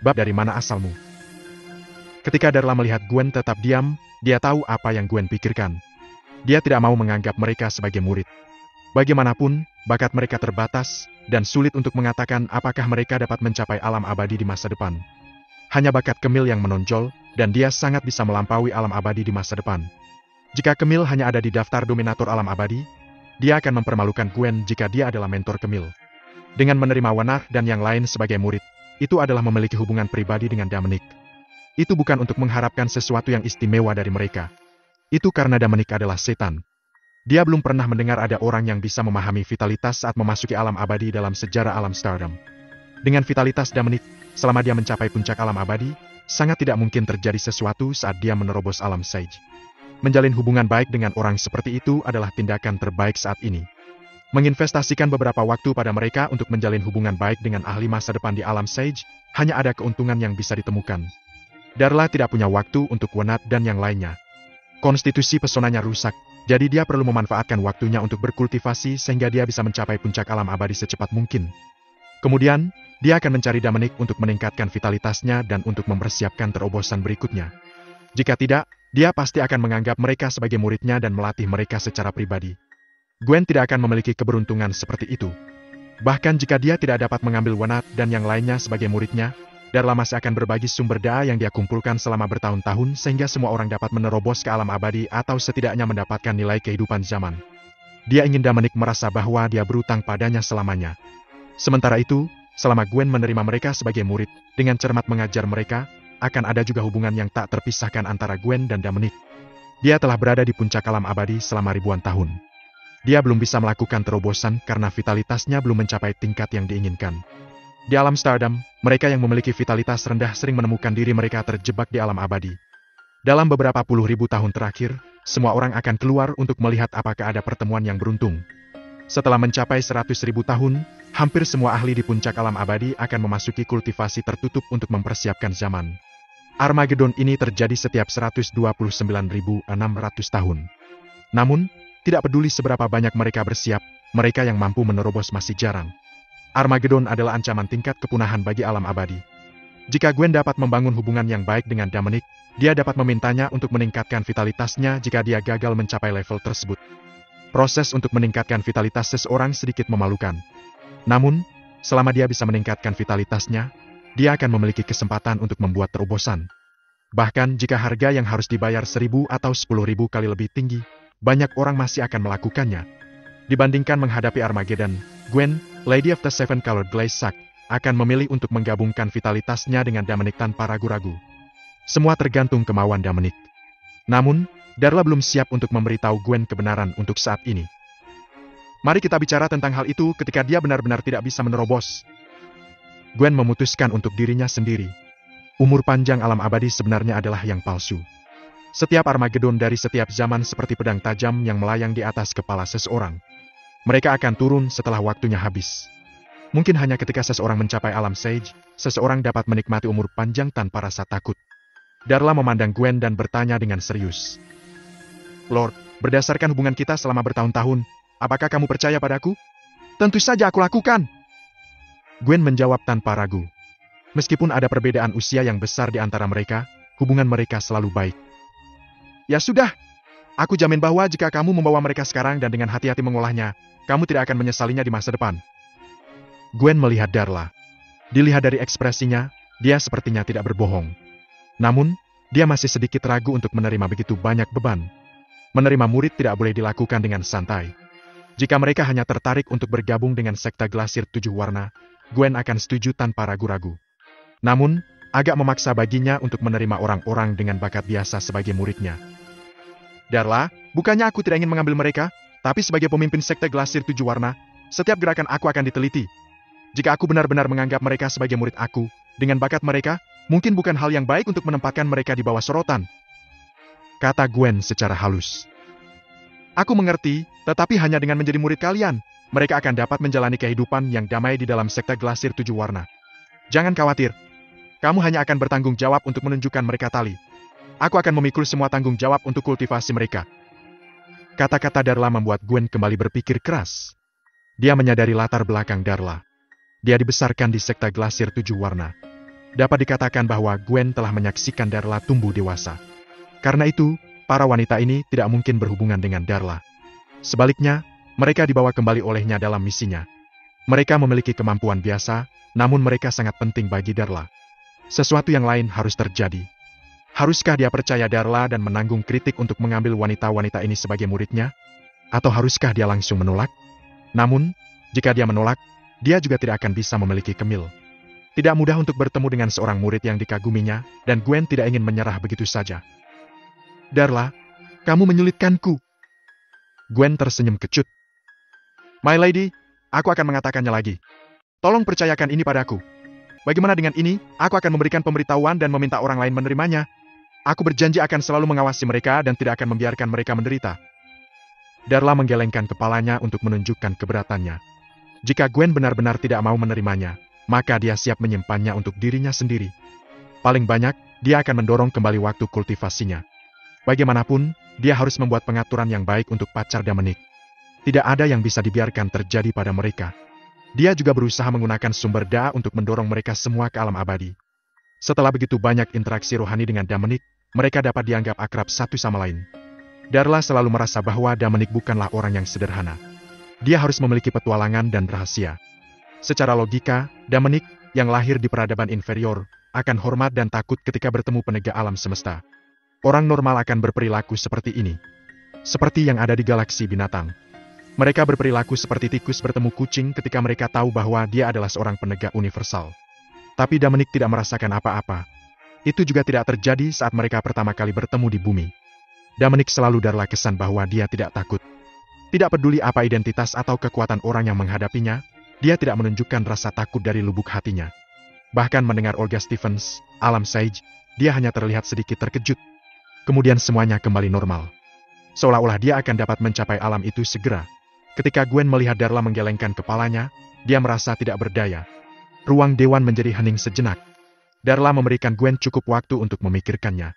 Bab dari mana asalmu? Ketika Darla melihat Gwen tetap diam, dia tahu apa yang Gwen pikirkan. Dia tidak mau menganggap mereka sebagai murid. Bagaimanapun, bakat mereka terbatas, dan sulit untuk mengatakan apakah mereka dapat mencapai alam abadi di masa depan. Hanya bakat Kemil yang menonjol, dan dia sangat bisa melampaui alam abadi di masa depan. Jika Kemil hanya ada di daftar dominator alam abadi, dia akan mempermalukan Gwen jika dia adalah mentor Kemil. Dengan menerima Wanar dan yang lain sebagai murid, itu adalah memiliki hubungan pribadi dengan Damnik. Itu bukan untuk mengharapkan sesuatu yang istimewa dari mereka. Itu karena Damnik adalah setan. Dia belum pernah mendengar ada orang yang bisa memahami vitalitas saat memasuki alam abadi dalam sejarah alam Stardom. Dengan vitalitas Damnik, selama dia mencapai puncak alam abadi, sangat tidak mungkin terjadi sesuatu saat dia menerobos alam Sage. Menjalin hubungan baik dengan orang seperti itu adalah tindakan terbaik saat ini. Menginvestasikan beberapa waktu pada mereka untuk menjalin hubungan baik dengan ahli masa depan di alam Sage, hanya ada keuntungan yang bisa ditemukan. Darla tidak punya waktu untuk Wenat dan yang lainnya. Konstitusi pesonanya rusak, jadi dia perlu memanfaatkan waktunya untuk berkultivasi sehingga dia bisa mencapai puncak alam abadi secepat mungkin. Kemudian, dia akan mencari Damnik untuk meningkatkan vitalitasnya dan untuk mempersiapkan terobosan berikutnya. Jika tidak, dia pasti akan menganggap mereka sebagai muridnya dan melatih mereka secara pribadi. Gwen tidak akan memiliki keberuntungan seperti itu. Bahkan jika dia tidak dapat mengambil Wenat dan yang lainnya sebagai muridnya, Darla masih akan berbagi sumber daya yang dia kumpulkan selama bertahun-tahun sehingga semua orang dapat menerobos ke alam abadi atau setidaknya mendapatkan nilai kehidupan zaman. Dia ingin Damnik merasa bahwa dia berutang padanya selamanya. Sementara itu, selama Gwen menerima mereka sebagai murid, dengan cermat mengajar mereka, akan ada juga hubungan yang tak terpisahkan antara Gwen dan Damnik. Dia telah berada di puncak alam abadi selama ribuan tahun. Dia belum bisa melakukan terobosan karena vitalitasnya belum mencapai tingkat yang diinginkan. Di alam Stardom, mereka yang memiliki vitalitas rendah sering menemukan diri mereka terjebak di alam abadi. Dalam beberapa puluh ribu tahun terakhir, semua orang akan keluar untuk melihat apakah ada pertemuan yang beruntung. Setelah mencapai 100.000 tahun, hampir semua ahli di puncak alam abadi akan memasuki kultivasi tertutup untuk mempersiapkan zaman. Armageddon ini terjadi setiap 129.600 tahun. Namun, tidak peduli seberapa banyak mereka bersiap, mereka yang mampu menerobos masih jarang. Armageddon adalah ancaman tingkat kepunahan bagi alam abadi. Jika Gwen dapat membangun hubungan yang baik dengan Damnik, dia dapat memintanya untuk meningkatkan vitalitasnya jika dia gagal mencapai level tersebut. Proses untuk meningkatkan vitalitas seseorang sedikit memalukan. Namun, selama dia bisa meningkatkan vitalitasnya, dia akan memiliki kesempatan untuk membuat terobosan. Bahkan jika harga yang harus dibayar 1.000 atau 10.000 kali lebih tinggi, banyak orang masih akan melakukannya. Dibandingkan menghadapi Armageddon, Gwen, Lady of the Seven Colored Glaze Sack, akan memilih untuk menggabungkan vitalitasnya dengan Damnik tanpa ragu-ragu. Semua tergantung kemauan Damnik. Namun, Darla belum siap untuk memberitahu Gwen kebenaran untuk saat ini. Mari kita bicara tentang hal itu ketika dia benar-benar tidak bisa menerobos. Gwen memutuskan untuk dirinya sendiri. Umur panjang alam abadi sebenarnya adalah yang palsu. Setiap Armageddon dari setiap zaman seperti pedang tajam yang melayang di atas kepala seseorang. Mereka akan turun setelah waktunya habis. Mungkin hanya ketika seseorang mencapai alam Sage, seseorang dapat menikmati umur panjang tanpa rasa takut. Darla memandang Gwen dan bertanya dengan serius. Lord, berdasarkan hubungan kita selama bertahun-tahun, apakah kamu percaya padaku? Tentu saja aku lakukan. Gwen menjawab tanpa ragu. Meskipun ada perbedaan usia yang besar di antara mereka, hubungan mereka selalu baik. Ya sudah, aku jamin bahwa jika kamu membawa mereka sekarang dan dengan hati-hati mengolahnya, kamu tidak akan menyesalinya di masa depan. Gwen melihat Darla. Dilihat dari ekspresinya, dia sepertinya tidak berbohong. Namun, dia masih sedikit ragu untuk menerima begitu banyak beban. Menerima murid tidak boleh dilakukan dengan santai. Jika mereka hanya tertarik untuk bergabung dengan sekte Glasir 7 warna, Gwen akan setuju tanpa ragu-ragu. Namun, agak memaksa baginya untuk menerima orang-orang dengan bakat biasa sebagai muridnya. Darla, bukannya aku tidak ingin mengambil mereka, tapi sebagai pemimpin sekte Glasir 7 warna, setiap gerakan aku akan diteliti. Jika aku benar-benar menganggap mereka sebagai murid aku, dengan bakat mereka, mungkin bukan hal yang baik untuk menempatkan mereka di bawah sorotan. Kata Gwen secara halus. Aku mengerti, tetapi hanya dengan menjadi murid kalian, mereka akan dapat menjalani kehidupan yang damai di dalam sekte Glasir 7 warna. Jangan khawatir. Kamu hanya akan bertanggung jawab untuk menunjukkan mereka tali. Aku akan memikul semua tanggung jawab untuk kultivasi mereka. Kata-kata Darla membuat Gwen kembali berpikir keras. Dia menyadari latar belakang Darla. Dia dibesarkan di sekte Glasir 7 warna. Dapat dikatakan bahwa Gwen telah menyaksikan Darla tumbuh dewasa. Karena itu, para wanita ini tidak mungkin berhubungan dengan Darla. Sebaliknya, mereka dibawa kembali olehnya dalam misinya. Mereka memiliki kemampuan biasa, namun mereka sangat penting bagi Darla. Sesuatu yang lain harus terjadi. Haruskah dia percaya Darla dan menanggung kritik untuk mengambil wanita-wanita ini sebagai muridnya? Atau haruskah dia langsung menolak? Namun, jika dia menolak, dia juga tidak akan bisa memiliki Camille. Tidak mudah untuk bertemu dengan seorang murid yang dikaguminya, dan Gwen tidak ingin menyerah begitu saja. Darla, kamu menyulitkanku. Gwen tersenyum kecut. My lady, aku akan mengatakannya lagi. Tolong percayakan ini padaku. Bagaimana dengan ini, aku akan memberikan pemberitahuan dan meminta orang lain menerimanya. Aku berjanji akan selalu mengawasi mereka dan tidak akan membiarkan mereka menderita. Darla menggelengkan kepalanya untuk menunjukkan keberatannya. Jika Gwen benar-benar tidak mau menerimanya, maka dia siap menyimpannya untuk dirinya sendiri. Paling banyak, dia akan mendorong kembali waktu kultivasinya. Bagaimanapun, dia harus membuat pengaturan yang baik untuk pacar Dominic. Tidak ada yang bisa dibiarkan terjadi pada mereka. Dia juga berusaha menggunakan sumber daya untuk mendorong mereka semua ke alam abadi. Setelah begitu banyak interaksi rohani dengan Dominic, mereka dapat dianggap akrab satu sama lain. Darla selalu merasa bahwa Dominic bukanlah orang yang sederhana. Dia harus memiliki petualangan dan rahasia. Secara logika, Dominic, yang lahir di peradaban inferior, akan hormat dan takut ketika bertemu penegak alam semesta. Orang normal akan berperilaku seperti ini. Seperti yang ada di galaksi binatang. Mereka berperilaku seperti tikus bertemu kucing ketika mereka tahu bahwa dia adalah seorang penegak universal. Tapi Dominic tidak merasakan apa-apa. Itu juga tidak terjadi saat mereka pertama kali bertemu di bumi. Dominic selalu Darla kesan bahwa dia tidak takut. Tidak peduli apa identitas atau kekuatan orang yang menghadapinya, dia tidak menunjukkan rasa takut dari lubuk hatinya. Bahkan mendengar Olga Stevens, alam Sage, dia hanya terlihat sedikit terkejut. Kemudian semuanya kembali normal. Seolah-olah dia akan dapat mencapai alam itu segera. Ketika Gwen melihat Darla menggelengkan kepalanya, dia merasa tidak berdaya. Ruang dewan menjadi hening sejenak. Darla memberikan Gwen cukup waktu untuk memikirkannya.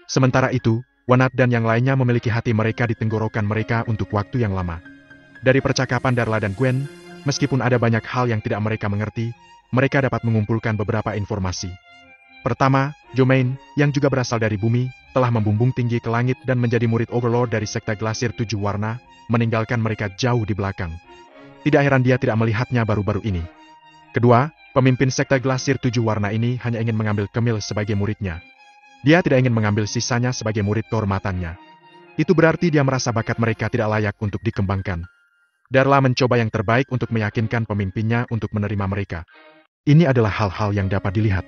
Sementara itu, Wanat dan yang lainnya memiliki hati mereka di tenggorokan mereka untuk waktu yang lama. Dari percakapan Darla dan Gwen, meskipun ada banyak hal yang tidak mereka mengerti, mereka dapat mengumpulkan beberapa informasi. Pertama, Jomain, yang juga berasal dari bumi, telah membumbung tinggi ke langit dan menjadi murid Overlord dari Sekte Glasir 7 Warna, meninggalkan mereka jauh di belakang. Tidak heran dia tidak melihatnya baru-baru ini. Kedua, pemimpin Sekte Glasir 7 Warna ini hanya ingin mengambil Camille sebagai muridnya. Dia tidak ingin mengambil sisanya sebagai murid kehormatannya. Itu berarti dia merasa bakat mereka tidak layak untuk dikembangkan. Darla mencoba yang terbaik untuk meyakinkan pemimpinnya untuk menerima mereka. Ini adalah hal-hal yang dapat dilihat.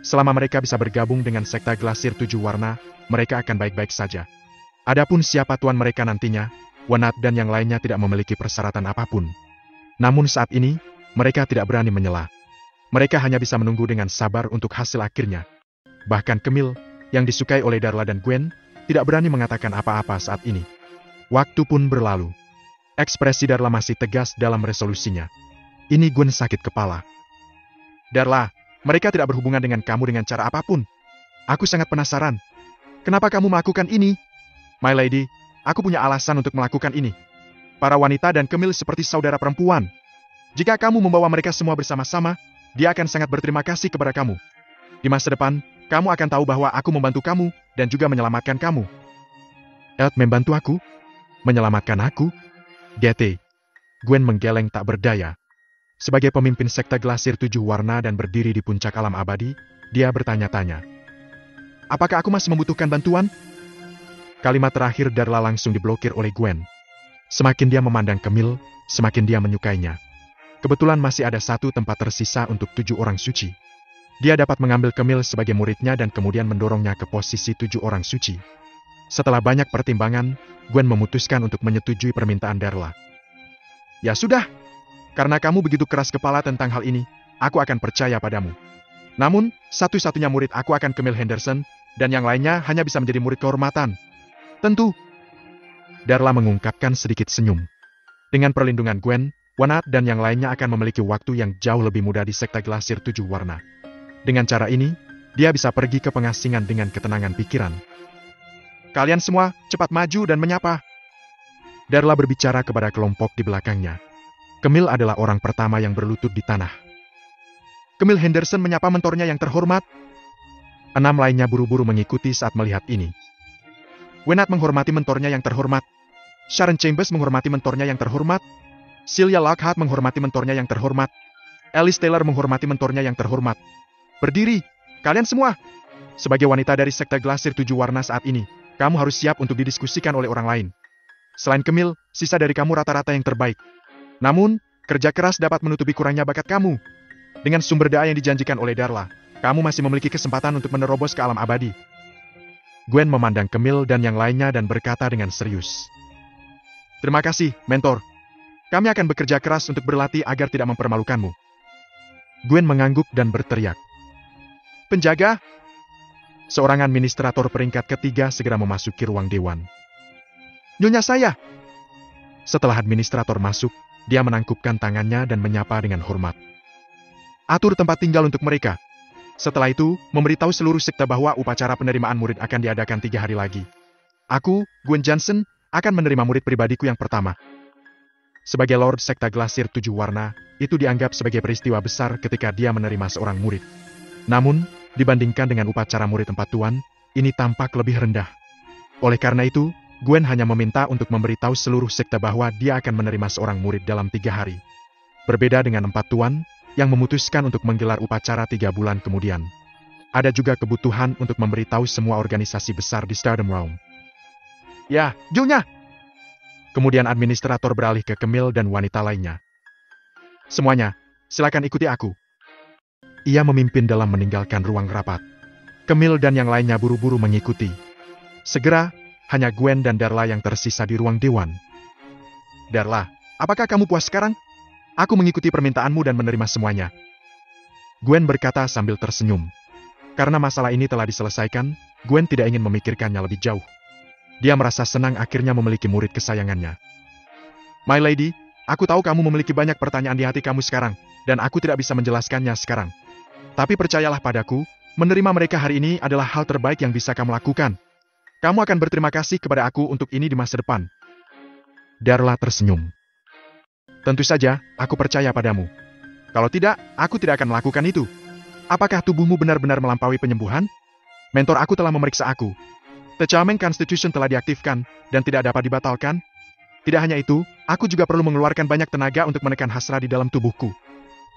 Selama mereka bisa bergabung dengan Sekte Glasir 7 Warna, mereka akan baik-baik saja. Adapun siapa tuan mereka nantinya, Wanat dan yang lainnya tidak memiliki persyaratan apapun. Namun saat ini, mereka tidak berani menyela. Mereka hanya bisa menunggu dengan sabar untuk hasil akhirnya. Bahkan Camille, yang disukai oleh Darla dan Gwen, tidak berani mengatakan apa-apa saat ini. Waktu pun berlalu. Ekspresi Darla masih tegas dalam resolusinya. Ini Gwen sakit kepala. Darla, mereka tidak berhubungan dengan kamu dengan cara apapun. Aku sangat penasaran. Kenapa kamu melakukan ini? My lady, aku punya alasan untuk melakukan ini. Para wanita dan Camille seperti saudara perempuan. Jika kamu membawa mereka semua bersama-sama, dia akan sangat berterima kasih kepada kamu. Di masa depan, kamu akan tahu bahwa aku membantu kamu dan juga menyelamatkan kamu. Eld membantu aku? Menyelamatkan aku? Getty. Gwen menggeleng tak berdaya. Sebagai pemimpin Sekte Glasir 7 Warna dan berdiri di puncak alam abadi, dia bertanya-tanya. Apakah aku masih membutuhkan bantuan? Kalimat terakhir Darla langsung diblokir oleh Gwen. Semakin dia memandang Camille, semakin dia menyukainya. Kebetulan masih ada satu tempat tersisa untuk 7 orang suci. Dia dapat mengambil Camille sebagai muridnya dan kemudian mendorongnya ke posisi 7 orang suci. Setelah banyak pertimbangan, Gwen memutuskan untuk menyetujui permintaan Darla. Ya sudah, karena kamu begitu keras kepala tentang hal ini, aku akan percaya padamu. Namun, satu-satunya murid aku akan Camille Henderson, dan yang lainnya hanya bisa menjadi murid kehormatan. Tentu. Darla mengungkapkan sedikit senyum. Dengan perlindungan Gwen, Wanat dan yang lainnya akan memiliki waktu yang jauh lebih mudah di Sekte Glasir 7 Warna. Dengan cara ini, dia bisa pergi ke pengasingan dengan ketenangan pikiran. Kalian semua, cepat maju dan menyapa. Darla berbicara kepada kelompok di belakangnya. Camille adalah orang pertama yang berlutut di tanah. Camille Henderson menyapa mentornya yang terhormat. 6 lainnya buru-buru mengikuti saat melihat ini. Wenat menghormati mentornya yang terhormat. Sharon Chambers menghormati mentornya yang terhormat. Celia Lockhart menghormati mentornya yang terhormat. Alice Taylor menghormati mentornya yang terhormat. Berdiri, kalian semua. Sebagai wanita dari sekte Glasir 7 warna saat ini, kamu harus siap untuk didiskusikan oleh orang lain. Selain Camille, sisa dari kamu rata-rata yang terbaik. Namun, kerja keras dapat menutupi kurangnya bakat kamu. Dengan sumber daya yang dijanjikan oleh Darla, kamu masih memiliki kesempatan untuk menerobos ke alam abadi. Gwen memandang Camille dan yang lainnya dan berkata dengan serius. Terima kasih, mentor. Kami akan bekerja keras untuk berlatih agar tidak mempermalukanmu. Gwen mengangguk dan berteriak. Penjaga! Seorang administrator peringkat ketiga segera memasuki ruang dewan. Nyonya saya! Setelah administrator masuk, dia menangkupkan tangannya dan menyapa dengan hormat. Atur tempat tinggal untuk mereka. Setelah itu, memberitahu seluruh sekte bahwa upacara penerimaan murid akan diadakan 3 hari lagi. Aku, Gwen Johnson, akan menerima murid pribadiku yang pertama. Sebagai Lord Sekte Glasir 7 warna, itu dianggap sebagai peristiwa besar ketika dia menerima seorang murid. Namun, dibandingkan dengan upacara murid 4 tuan, ini tampak lebih rendah. Oleh karena itu, Gwen hanya meminta untuk memberitahu seluruh sekte bahwa dia akan menerima seorang murid dalam 3 hari. Berbeda dengan 4 tuan, yang memutuskan untuk menggelar upacara 3 bulan kemudian. Ada juga kebutuhan untuk memberitahu semua organisasi besar di Stardom Realm. Ya, Nyonya! Kemudian administrator beralih ke Camille dan wanita lainnya. Semuanya, silakan ikuti aku. Ia memimpin dalam meninggalkan ruang rapat. Camille dan yang lainnya buru-buru mengikuti. Segera, hanya Gwen dan Darla yang tersisa di ruang dewan. Darla, apakah kamu puas sekarang? Aku mengikuti permintaanmu dan menerima semuanya. Gwen berkata sambil tersenyum. Karena masalah ini telah diselesaikan, Gwen tidak ingin memikirkannya lebih jauh. Dia merasa senang akhirnya memiliki murid kesayangannya. My lady, aku tahu kamu memiliki banyak pertanyaan di hati kamu sekarang, dan aku tidak bisa menjelaskannya sekarang. Tapi percayalah padaku, menerima mereka hari ini adalah hal terbaik yang bisa kamu lakukan. Kamu akan berterima kasih kepada aku untuk ini di masa depan. Darla tersenyum. Tentu saja, aku percaya padamu. Kalau tidak, aku tidak akan melakukan itu. Apakah tubuhmu benar-benar melampaui penyembuhan? Mentor aku telah memeriksa aku. The Charming Constitution telah diaktifkan, dan tidak dapat dibatalkan. Tidak hanya itu, aku juga perlu mengeluarkan banyak tenaga untuk menekan hasrat di dalam tubuhku.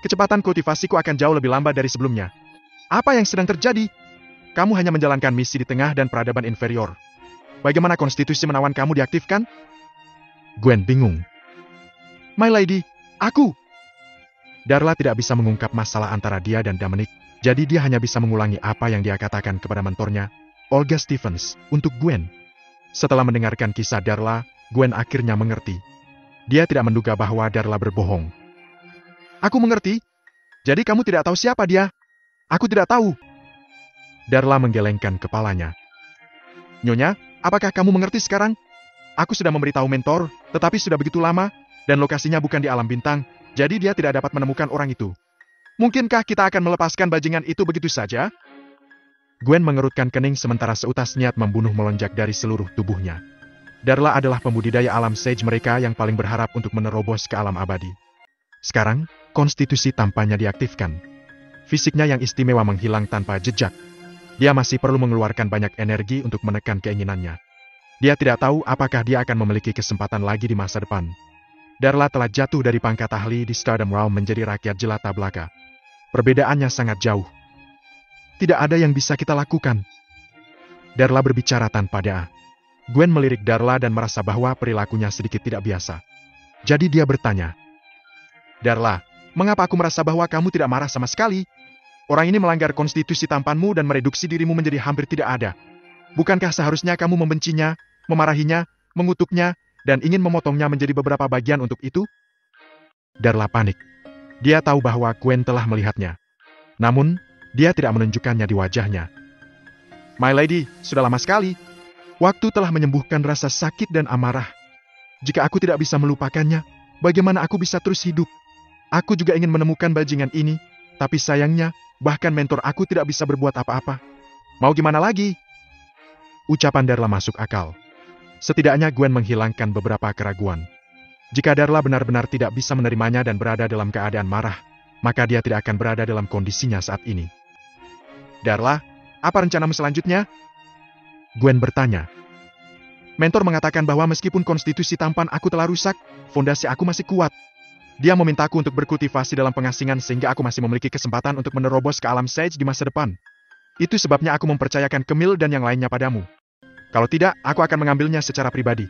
Kecepatan kultivasiku akan jauh lebih lambat dari sebelumnya. Apa yang sedang terjadi? Kamu hanya menjalankan misi di tengah dan peradaban inferior. Bagaimana konstitusi menawan kamu diaktifkan? Gwen bingung. My lady, aku! Darla tidak bisa mengungkap masalah antara dia dan Dominic, jadi dia hanya bisa mengulangi apa yang dia katakan kepada mentornya, Olga Stevens, untuk Gwen. Setelah mendengarkan kisah Darla, Gwen akhirnya mengerti. Dia tidak menduga bahwa Darla berbohong. Aku mengerti. Jadi kamu tidak tahu siapa dia? Aku tidak tahu. Darla menggelengkan kepalanya. Nyonya, apakah kamu mengerti sekarang? Aku sudah memberitahu mentor, tetapi sudah begitu lama, dan lokasinya bukan di alam bintang, jadi dia tidak dapat menemukan orang itu. Mungkinkah kita akan melepaskan bajingan itu begitu saja? Gwen mengerutkan kening sementara seutas niat membunuh melonjak dari seluruh tubuhnya. Darla adalah pembudidaya alam sage mereka yang paling berharap untuk menerobos ke alam abadi. Sekarang, konstitusi tampaknya diaktifkan. Fisiknya yang istimewa menghilang tanpa jejak. Dia masih perlu mengeluarkan banyak energi untuk menekan keinginannya. Dia tidak tahu apakah dia akan memiliki kesempatan lagi di masa depan. Darla telah jatuh dari pangkat ahli di Stardom Realm menjadi rakyat jelata belaka. Perbedaannya sangat jauh. Tidak ada yang bisa kita lakukan. Darla berbicara tanpa daya. Gwen melirik Darla dan merasa bahwa perilakunya sedikit tidak biasa. Jadi dia bertanya. Darla, mengapa aku merasa bahwa kamu tidak marah sama sekali? Orang ini melanggar konstitusi tampanmu dan mereduksi dirimu menjadi hampir tidak ada. Bukankah seharusnya kamu membencinya, memarahinya, mengutuknya, dan ingin memotongnya menjadi beberapa bagian untuk itu? Darla panik. Dia tahu bahwa Gwen telah melihatnya. Namun, dia tidak menunjukkannya di wajahnya. My lady, sudah lama sekali. Waktu telah menyembuhkan rasa sakit dan amarah. Jika aku tidak bisa melupakannya, bagaimana aku bisa terus hidup? Aku juga ingin menemukan bajingan ini, tapi sayangnya, bahkan mentor aku tidak bisa berbuat apa-apa. Mau gimana lagi? Ucapan Darla masuk akal. Setidaknya Gwen menghilangkan beberapa keraguan. Jika Darla benar-benar tidak bisa menerimanya dan berada dalam keadaan marah, maka dia tidak akan berada dalam kondisinya saat ini. Darla, apa rencanamu selanjutnya? Gwen bertanya. Mentor mengatakan bahwa meskipun konstitusi tampan aku telah rusak, fondasi aku masih kuat. Dia memintaku untuk berkultivasi dalam pengasingan sehingga aku masih memiliki kesempatan untuk menerobos ke alam Sage di masa depan. Itu sebabnya aku mempercayakan Camille dan yang lainnya padamu. Kalau tidak, aku akan mengambilnya secara pribadi.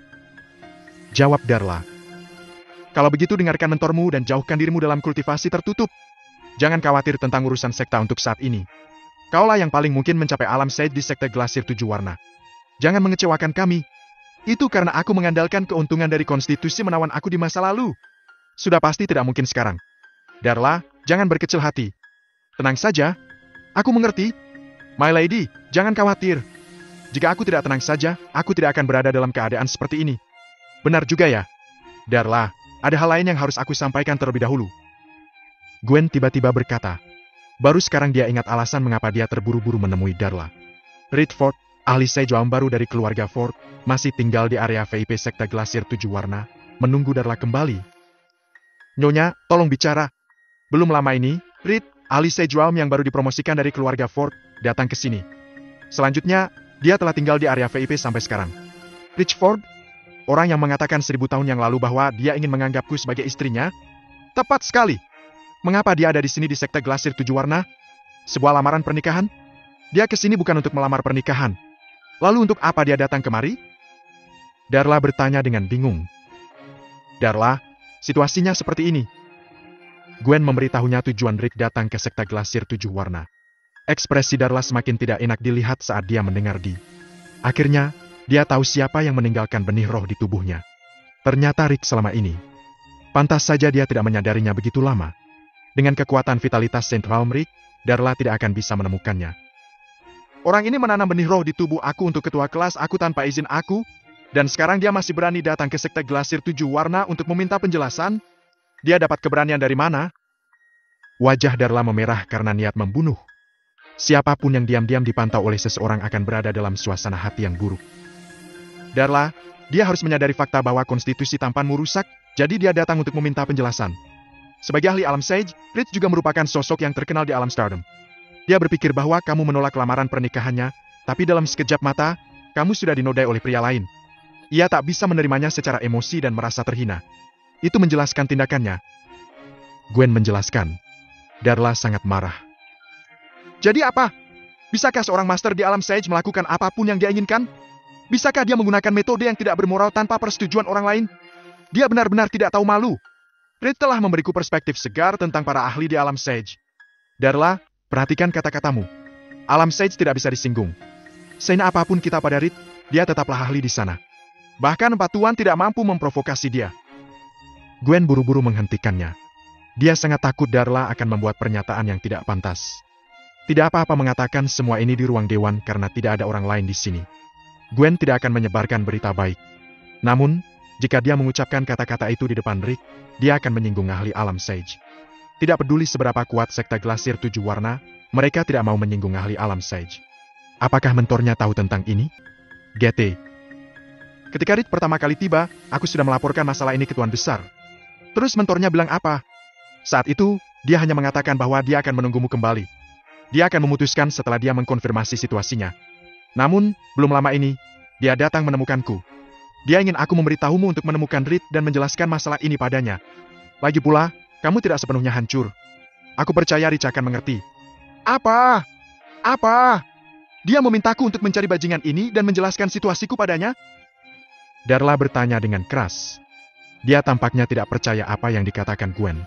Jawab Darla. Kalau begitu dengarkan mentormu dan jauhkan dirimu dalam kultivasi tertutup. Jangan khawatir tentang urusan sekta untuk saat ini. Kaulah yang paling mungkin mencapai alam Sage di sekte Glasir 7 Warna. Jangan mengecewakan kami. Itu karena aku mengandalkan keuntungan dari konstitusi menawan aku di masa lalu. Sudah pasti tidak mungkin sekarang. Darla, jangan berkecil hati. Tenang saja. Aku mengerti. My lady, jangan khawatir. Jika aku tidak tenang saja, aku tidak akan berada dalam keadaan seperti ini. Benar juga ya. Darla, ada hal lain yang harus aku sampaikan terlebih dahulu. Gwen tiba-tiba berkata. Baru sekarang dia ingat alasan mengapa dia terburu-buru menemui Darla. Reed Ford, ahli sejuam baru dari keluarga Ford, masih tinggal di area VIP Sekte Glasir 7 Warna, menunggu Darla kembali. Nyonya, tolong bicara. Belum lama ini, Reed, ahli sejuam yang baru dipromosikan dari keluarga Ford, datang ke sini. Selanjutnya, dia telah tinggal di area VIP sampai sekarang. Rich Ford, orang yang mengatakan 1000 tahun yang lalu bahwa dia ingin menganggapku sebagai istrinya? Tepat sekali. Mengapa dia ada di sini di Sekte Glasir 7 Warna? Sebuah lamaran pernikahan? Dia ke sini bukan untuk melamar pernikahan. Lalu untuk apa dia datang kemari? Darla bertanya dengan bingung. Darla, situasinya seperti ini. Gwen memberitahunya tujuan Rick datang ke Sekte Glasir 7 Warna. Ekspresi Darla semakin tidak enak dilihat saat dia mendengar Akhirnya, dia tahu siapa yang meninggalkan benih roh di tubuhnya. Ternyata Rick selama ini. Pantas saja dia tidak menyadarinya begitu lama. Dengan kekuatan vitalitas Saint Realm Rick, Darla tidak akan bisa menemukannya. Orang ini menanam benih roh di tubuh aku untuk ketua kelas aku tanpa izin aku, dan sekarang dia masih berani datang ke Sekte Glasir 7 Warna untuk meminta penjelasan? Dia dapat keberanian dari mana? Wajah Darla memerah karena niat membunuh. Siapapun yang diam-diam dipantau oleh seseorang akan berada dalam suasana hati yang buruk. Darla, dia harus menyadari fakta bahwa konstitusi tampanmu rusak, jadi dia datang untuk meminta penjelasan. Sebagai ahli alam Sage, Rich juga merupakan sosok yang terkenal di alam Stardom. Dia berpikir bahwa kamu menolak lamaran pernikahannya, tapi dalam sekejap mata, kamu sudah dinodai oleh pria lain. Ia tak bisa menerimanya secara emosi dan merasa terhina. Itu menjelaskan tindakannya. Gwen menjelaskan. Darla sangat marah. Jadi apa? Bisakah seorang master di alam Sage melakukan apapun yang dia inginkan? Bisakah dia menggunakan metode yang tidak bermoral tanpa persetujuan orang lain? Dia benar-benar tidak tahu malu. Reed telah memberiku perspektif segar tentang para ahli di alam Sage. Darla, perhatikan kata-katamu. Alam Sage tidak bisa disinggung. Sehina apapun kita pada Reed, dia tetaplah ahli di sana. Bahkan Pak Tuan tidak mampu memprovokasi dia. Gwen buru-buru menghentikannya. Dia sangat takut Darla akan membuat pernyataan yang tidak pantas. Tidak apa-apa mengatakan semua ini di ruang dewan karena tidak ada orang lain di sini. Gwen tidak akan menyebarkan berita baik. Namun, jika dia mengucapkan kata-kata itu di depan Rick, dia akan menyinggung ahli alam Sage. Tidak peduli seberapa kuat Sekte Glasir 7 Warna, mereka tidak mau menyinggung ahli alam Sage. Apakah mentornya tahu tentang ini? GT. Ketika Rick pertama kali tiba, aku sudah melaporkan masalah ini ke Tuan Besar. Terus mentornya bilang apa? Saat itu, dia hanya mengatakan bahwa dia akan menunggumu kembali. Dia akan memutuskan setelah dia mengkonfirmasi situasinya. Namun, belum lama ini, dia datang menemukanku. Dia ingin aku memberitahumu untuk menemukan Reed dan menjelaskan masalah ini padanya. Lagi pula, kamu tidak sepenuhnya hancur. Aku percaya Rich akan mengerti. Apa? Apa? Dia memintaku untuk mencari bajingan ini dan menjelaskan situasiku padanya? Darla bertanya dengan keras. Dia tampaknya tidak percaya apa yang dikatakan Gwen.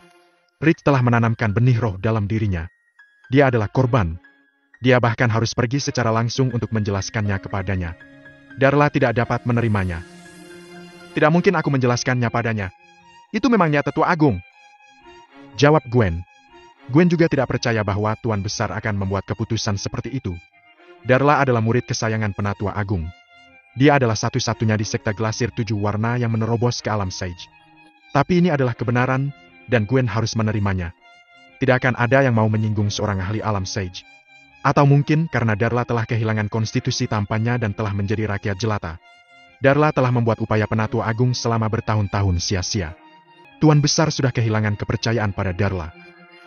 Rich telah menanamkan benih roh dalam dirinya. Dia adalah korban. Dia bahkan harus pergi secara langsung untuk menjelaskannya kepadanya. Darla tidak dapat menerimanya. Tidak mungkin aku menjelaskannya padanya. Itu memang niat Tetua Agung. Jawab Gwen. Gwen juga tidak percaya bahwa Tuan Besar akan membuat keputusan seperti itu. Darla adalah murid kesayangan Penatua Agung. Dia adalah satu-satunya di Sekte Glasir 7 Warna yang menerobos ke alam Sage. Tapi ini adalah kebenaran, dan Gwen harus menerimanya. Tidak akan ada yang mau menyinggung seorang ahli alam Sage. Atau mungkin karena Darla telah kehilangan konstitusi tampannya dan telah menjadi rakyat jelata. Darla telah membuat upaya Penatua Agung selama bertahun-tahun sia-sia. Tuan Besar sudah kehilangan kepercayaan pada Darla.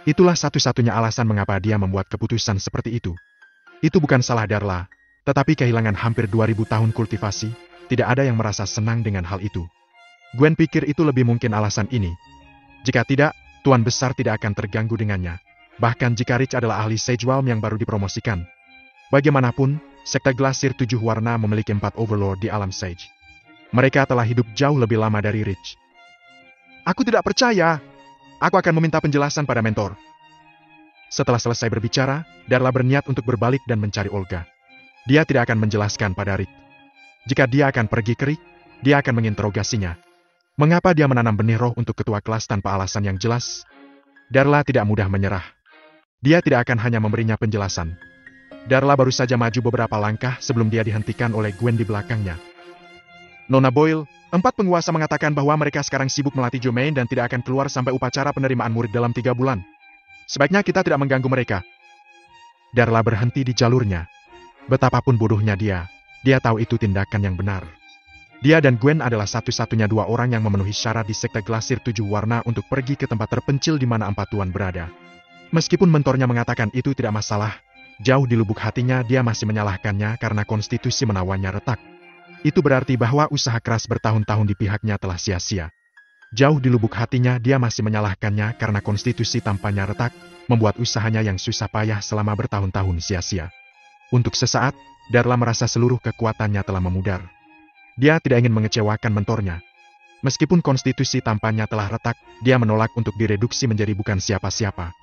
Itulah satu-satunya alasan mengapa dia membuat keputusan seperti itu. Itu bukan salah Darla, tetapi kehilangan hampir 2000 tahun kultivasi, tidak ada yang merasa senang dengan hal itu. Gwen pikir itu lebih mungkin alasan ini. Jika tidak, Tuan Besar tidak akan terganggu dengannya. Bahkan jika Rich adalah ahli Sage Realm yang baru dipromosikan. Bagaimanapun, sekte Glasir 7 Warna memiliki 4 Overlord di alam Sage. Mereka telah hidup jauh lebih lama dari Rich. Aku tidak percaya. Aku akan meminta penjelasan pada mentor. Setelah selesai berbicara, Darla berniat untuk berbalik dan mencari Olga. Dia tidak akan menjelaskan pada Rick. Jika dia akan pergi ke Rick, dia akan menginterogasinya. Mengapa dia menanam benih roh untuk ketua kelas tanpa alasan yang jelas? Darla tidak mudah menyerah. Dia tidak akan hanya memberinya penjelasan. Darla baru saja maju beberapa langkah sebelum dia dihentikan oleh Gwen di belakangnya. Nona Boyle, 4 penguasa mengatakan bahwa mereka sekarang sibuk melatih Jumaine dan tidak akan keluar sampai upacara penerimaan murid dalam 3 bulan. Sebaiknya kita tidak mengganggu mereka. Darla berhenti di jalurnya. Betapapun bodohnya dia tahu itu tindakan yang benar. Dia dan Gwen adalah satu-satunya 2 orang yang memenuhi syarat di sekte Glasir 7 Warna untuk pergi ke tempat terpencil di mana 4 tuan berada. Meskipun mentornya mengatakan itu tidak masalah, jauh di lubuk hatinya dia masih menyalahkannya karena konstitusi menawannya retak. Itu berarti bahwa usaha keras bertahun-tahun di pihaknya telah sia-sia. Jauh di lubuk hatinya dia masih menyalahkannya karena konstitusi tampaknya retak, membuat usahanya yang susah payah selama bertahun-tahun sia-sia. Untuk sesaat, Darla merasa seluruh kekuatannya telah memudar. Dia tidak ingin mengecewakan mentornya. Meskipun konstitusi tampaknya telah retak, dia menolak untuk direduksi menjadi bukan siapa-siapa.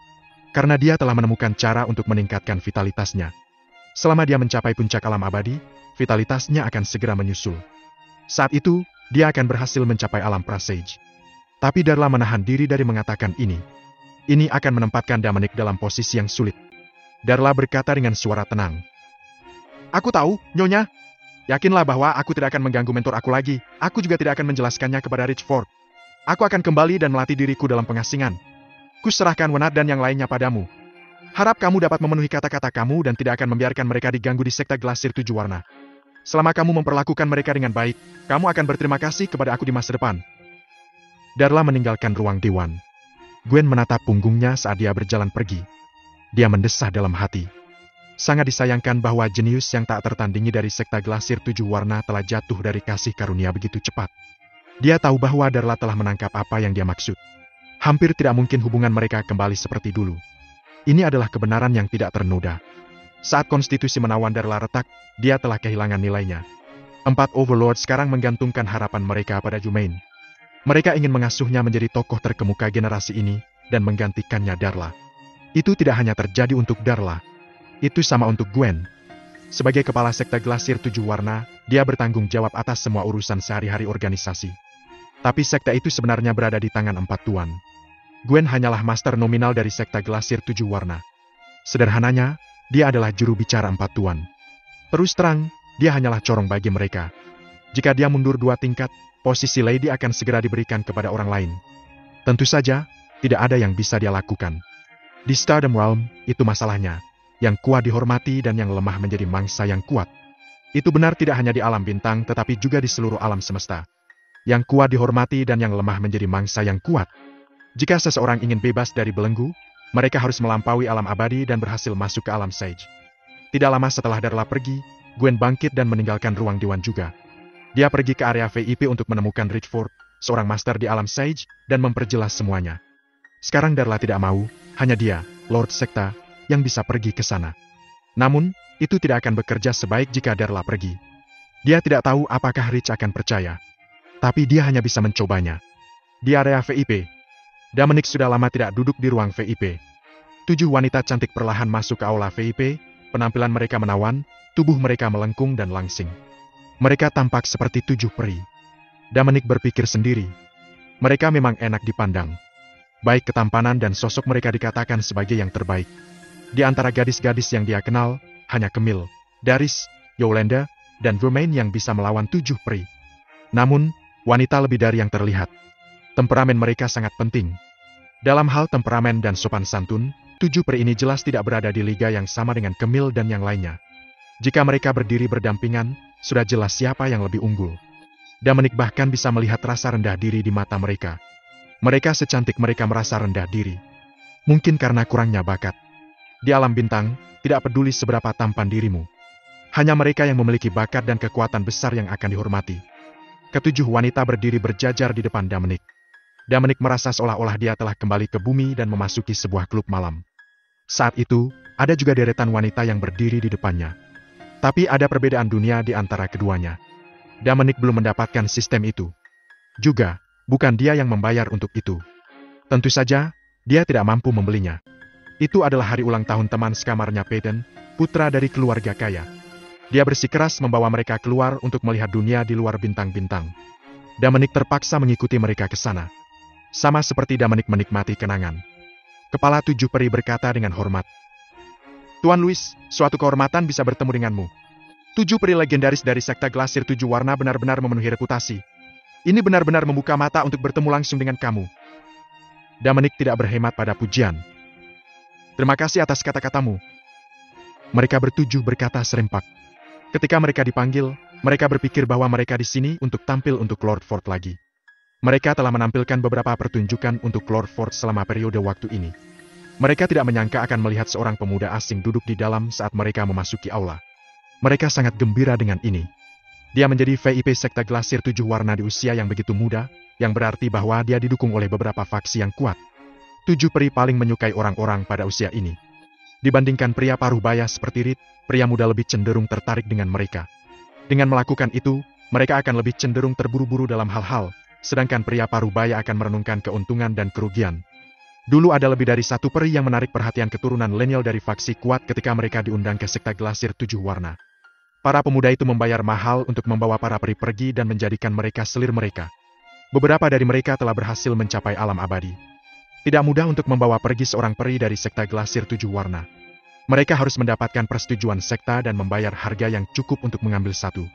Karena dia telah menemukan cara untuk meningkatkan vitalitasnya. Selama dia mencapai puncak alam abadi, vitalitasnya akan segera menyusul. Saat itu, dia akan berhasil mencapai alam prasage. Tapi Darla menahan diri dari mengatakan ini. Ini akan menempatkan Dominic dalam posisi yang sulit. Darla berkata dengan suara tenang. Aku tahu, Nyonya. Yakinlah bahwa aku tidak akan mengganggu mentor aku lagi. Aku juga tidak akan menjelaskannya kepada Richford. Aku akan kembali dan melatih diriku dalam pengasingan. Kuserahkan Wenat dan yang lainnya padamu. Harap kamu dapat memenuhi kata-kata kamu dan tidak akan membiarkan mereka diganggu di sekte Glasir 7 Warna. Selama kamu memperlakukan mereka dengan baik, kamu akan berterima kasih kepada aku di masa depan. Darla meninggalkan ruang dewan. Gwen menatap punggungnya saat dia berjalan pergi. Dia mendesah dalam hati. Sangat disayangkan bahwa jenius yang tak tertandingi dari sekte Glasir 7 Warna telah jatuh dari kasih karunia begitu cepat. Dia tahu bahwa Darla telah menangkap apa yang dia maksud. Hampir tidak mungkin hubungan mereka kembali seperti dulu. Ini adalah kebenaran yang tidak ternoda. Saat konstitusi menawan Darla retak, dia telah kehilangan nilainya. 4 Overlord sekarang menggantungkan harapan mereka pada Jumaine. Mereka ingin mengasuhnya menjadi tokoh terkemuka generasi ini, dan menggantikannya Darla. Itu tidak hanya terjadi untuk Darla. Itu sama untuk Gwen. Sebagai kepala sekte Glasir 7 Warna, dia bertanggung jawab atas semua urusan sehari-hari organisasi. Tapi sekte itu sebenarnya berada di tangan 4 tuan. Gwen hanyalah master nominal dari sekte Glasir 7 Warna. Sederhananya, dia adalah juru bicara 4 tuan. Terus terang, dia hanyalah corong bagi mereka. Jika dia mundur 2 tingkat, posisi Lady akan segera diberikan kepada orang lain. Tentu saja, tidak ada yang bisa dia lakukan. Di Stardom Realm, itu masalahnya. Yang kuat dihormati dan yang lemah menjadi mangsa yang kuat. Itu benar tidak hanya di alam bintang tetapi juga di seluruh alam semesta. Yang kuat dihormati dan yang lemah menjadi mangsa yang kuat. Jika seseorang ingin bebas dari belenggu, mereka harus melampaui alam abadi dan berhasil masuk ke alam Sage. Tidak lama setelah Darla pergi, Gwen bangkit dan meninggalkan ruang dewan juga. Dia pergi ke area VIP untuk menemukan Richford, seorang master di alam Sage, dan memperjelas semuanya. Sekarang Darla tidak mau, hanya dia, Lord Sekta, yang bisa pergi ke sana. Namun, itu tidak akan bekerja sebaik jika Darla pergi. Dia tidak tahu apakah Rich akan percaya. Tapi dia hanya bisa mencobanya. Di area VIP, Dominic sudah lama tidak duduk di ruang VIP. 7 wanita cantik perlahan masuk ke aula VIP, penampilan mereka menawan, tubuh mereka melengkung dan langsing. Mereka tampak seperti 7 peri. Dominic berpikir sendiri. Mereka memang enak dipandang. Baik ketampanan dan sosok mereka dikatakan sebagai yang terbaik. Di antara gadis-gadis yang dia kenal, hanya Camille, Daris, Yolanda, dan Vermain yang bisa melawan 7 peri. Namun, wanita lebih dari yang terlihat. Temperamen mereka sangat penting. Dalam hal temperamen dan sopan santun, 7 peri ini jelas tidak berada di liga yang sama dengan Camille dan yang lainnya. Jika mereka berdiri berdampingan, sudah jelas siapa yang lebih unggul. Dominic bahkan bisa melihat rasa rendah diri di mata mereka. Mereka secantik mereka merasa rendah diri. Mungkin karena kurangnya bakat. Di alam bintang, tidak peduli seberapa tampan dirimu. Hanya mereka yang memiliki bakat dan kekuatan besar yang akan dihormati. Ketujuh wanita berdiri berjajar di depan Dominic. Dominic merasa seolah-olah dia telah kembali ke bumi dan memasuki sebuah klub malam. Saat itu, ada juga deretan wanita yang berdiri di depannya. Tapi ada perbedaan dunia di antara keduanya. Dominic belum mendapatkan sistem itu. Juga, bukan dia yang membayar untuk itu. Tentu saja, dia tidak mampu membelinya. Itu adalah hari ulang tahun teman sekamarnya Peyton, putra dari keluarga kaya. Dia bersikeras membawa mereka keluar untuk melihat dunia di luar bintang-bintang. Dominic terpaksa mengikuti mereka ke sana. Sama seperti Dominic menikmati kenangan. Kepala tujuh peri berkata dengan hormat. Tuan Louis, suatu kehormatan bisa bertemu denganmu. Tujuh peri legendaris dari sekte Glasir Tujuh Warna benar-benar memenuhi reputasi. Ini benar-benar membuka mata untuk bertemu langsung dengan kamu. Dominic tidak berhemat pada pujian. Terima kasih atas kata-katamu. Mereka bertujuh berkata serempak. Ketika mereka dipanggil, mereka berpikir bahwa mereka di sini untuk tampil untuk Lord Ford lagi. Mereka telah menampilkan beberapa pertunjukan untuk Lord Ford selama periode waktu ini. Mereka tidak menyangka akan melihat seorang pemuda asing duduk di dalam saat mereka memasuki aula. Mereka sangat gembira dengan ini. Dia menjadi VIP sekte Glasir Tujuh Warna di usia yang begitu muda, yang berarti bahwa dia didukung oleh beberapa faksi yang kuat. Tujuh peri paling menyukai orang-orang pada usia ini. Dibandingkan pria paruh baya seperti Reed, pria muda lebih cenderung tertarik dengan mereka. Dengan melakukan itu, mereka akan lebih cenderung terburu-buru dalam hal-hal, sedangkan pria parubaya akan merenungkan keuntungan dan kerugian. Dulu ada lebih dari satu peri yang menarik perhatian keturunan Lenial dari faksi kuat ketika mereka diundang ke sekte Glasir Tujuh Warna. Para pemuda itu membayar mahal untuk membawa para peri pergi dan menjadikan mereka selir mereka. Beberapa dari mereka telah berhasil mencapai alam abadi. Tidak mudah untuk membawa pergi seorang peri dari sekte Glasir Tujuh Warna. Mereka harus mendapatkan persetujuan sekte dan membayar harga yang cukup untuk mengambil satu.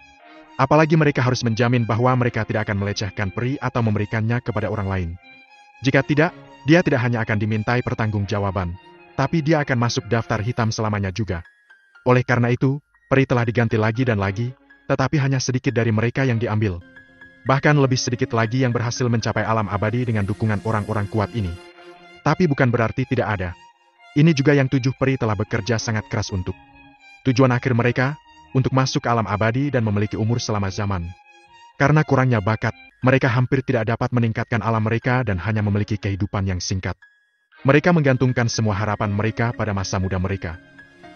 Apalagi mereka harus menjamin bahwa mereka tidak akan melecehkan peri atau memberikannya kepada orang lain. Jika tidak, dia tidak hanya akan dimintai pertanggungjawaban, tapi dia akan masuk daftar hitam selamanya juga. Oleh karena itu, peri telah diganti lagi dan lagi, tetapi hanya sedikit dari mereka yang diambil. Bahkan lebih sedikit lagi yang berhasil mencapai alam abadi dengan dukungan orang-orang kuat ini. Tapi bukan berarti tidak ada. Ini juga yang tujuh peri telah bekerja sangat keras untuk. Tujuan akhir mereka, untuk masuk ke alam abadi dan memiliki umur selama zaman. Karena kurangnya bakat, mereka hampir tidak dapat meningkatkan alam mereka dan hanya memiliki kehidupan yang singkat. Mereka menggantungkan semua harapan mereka pada masa muda mereka.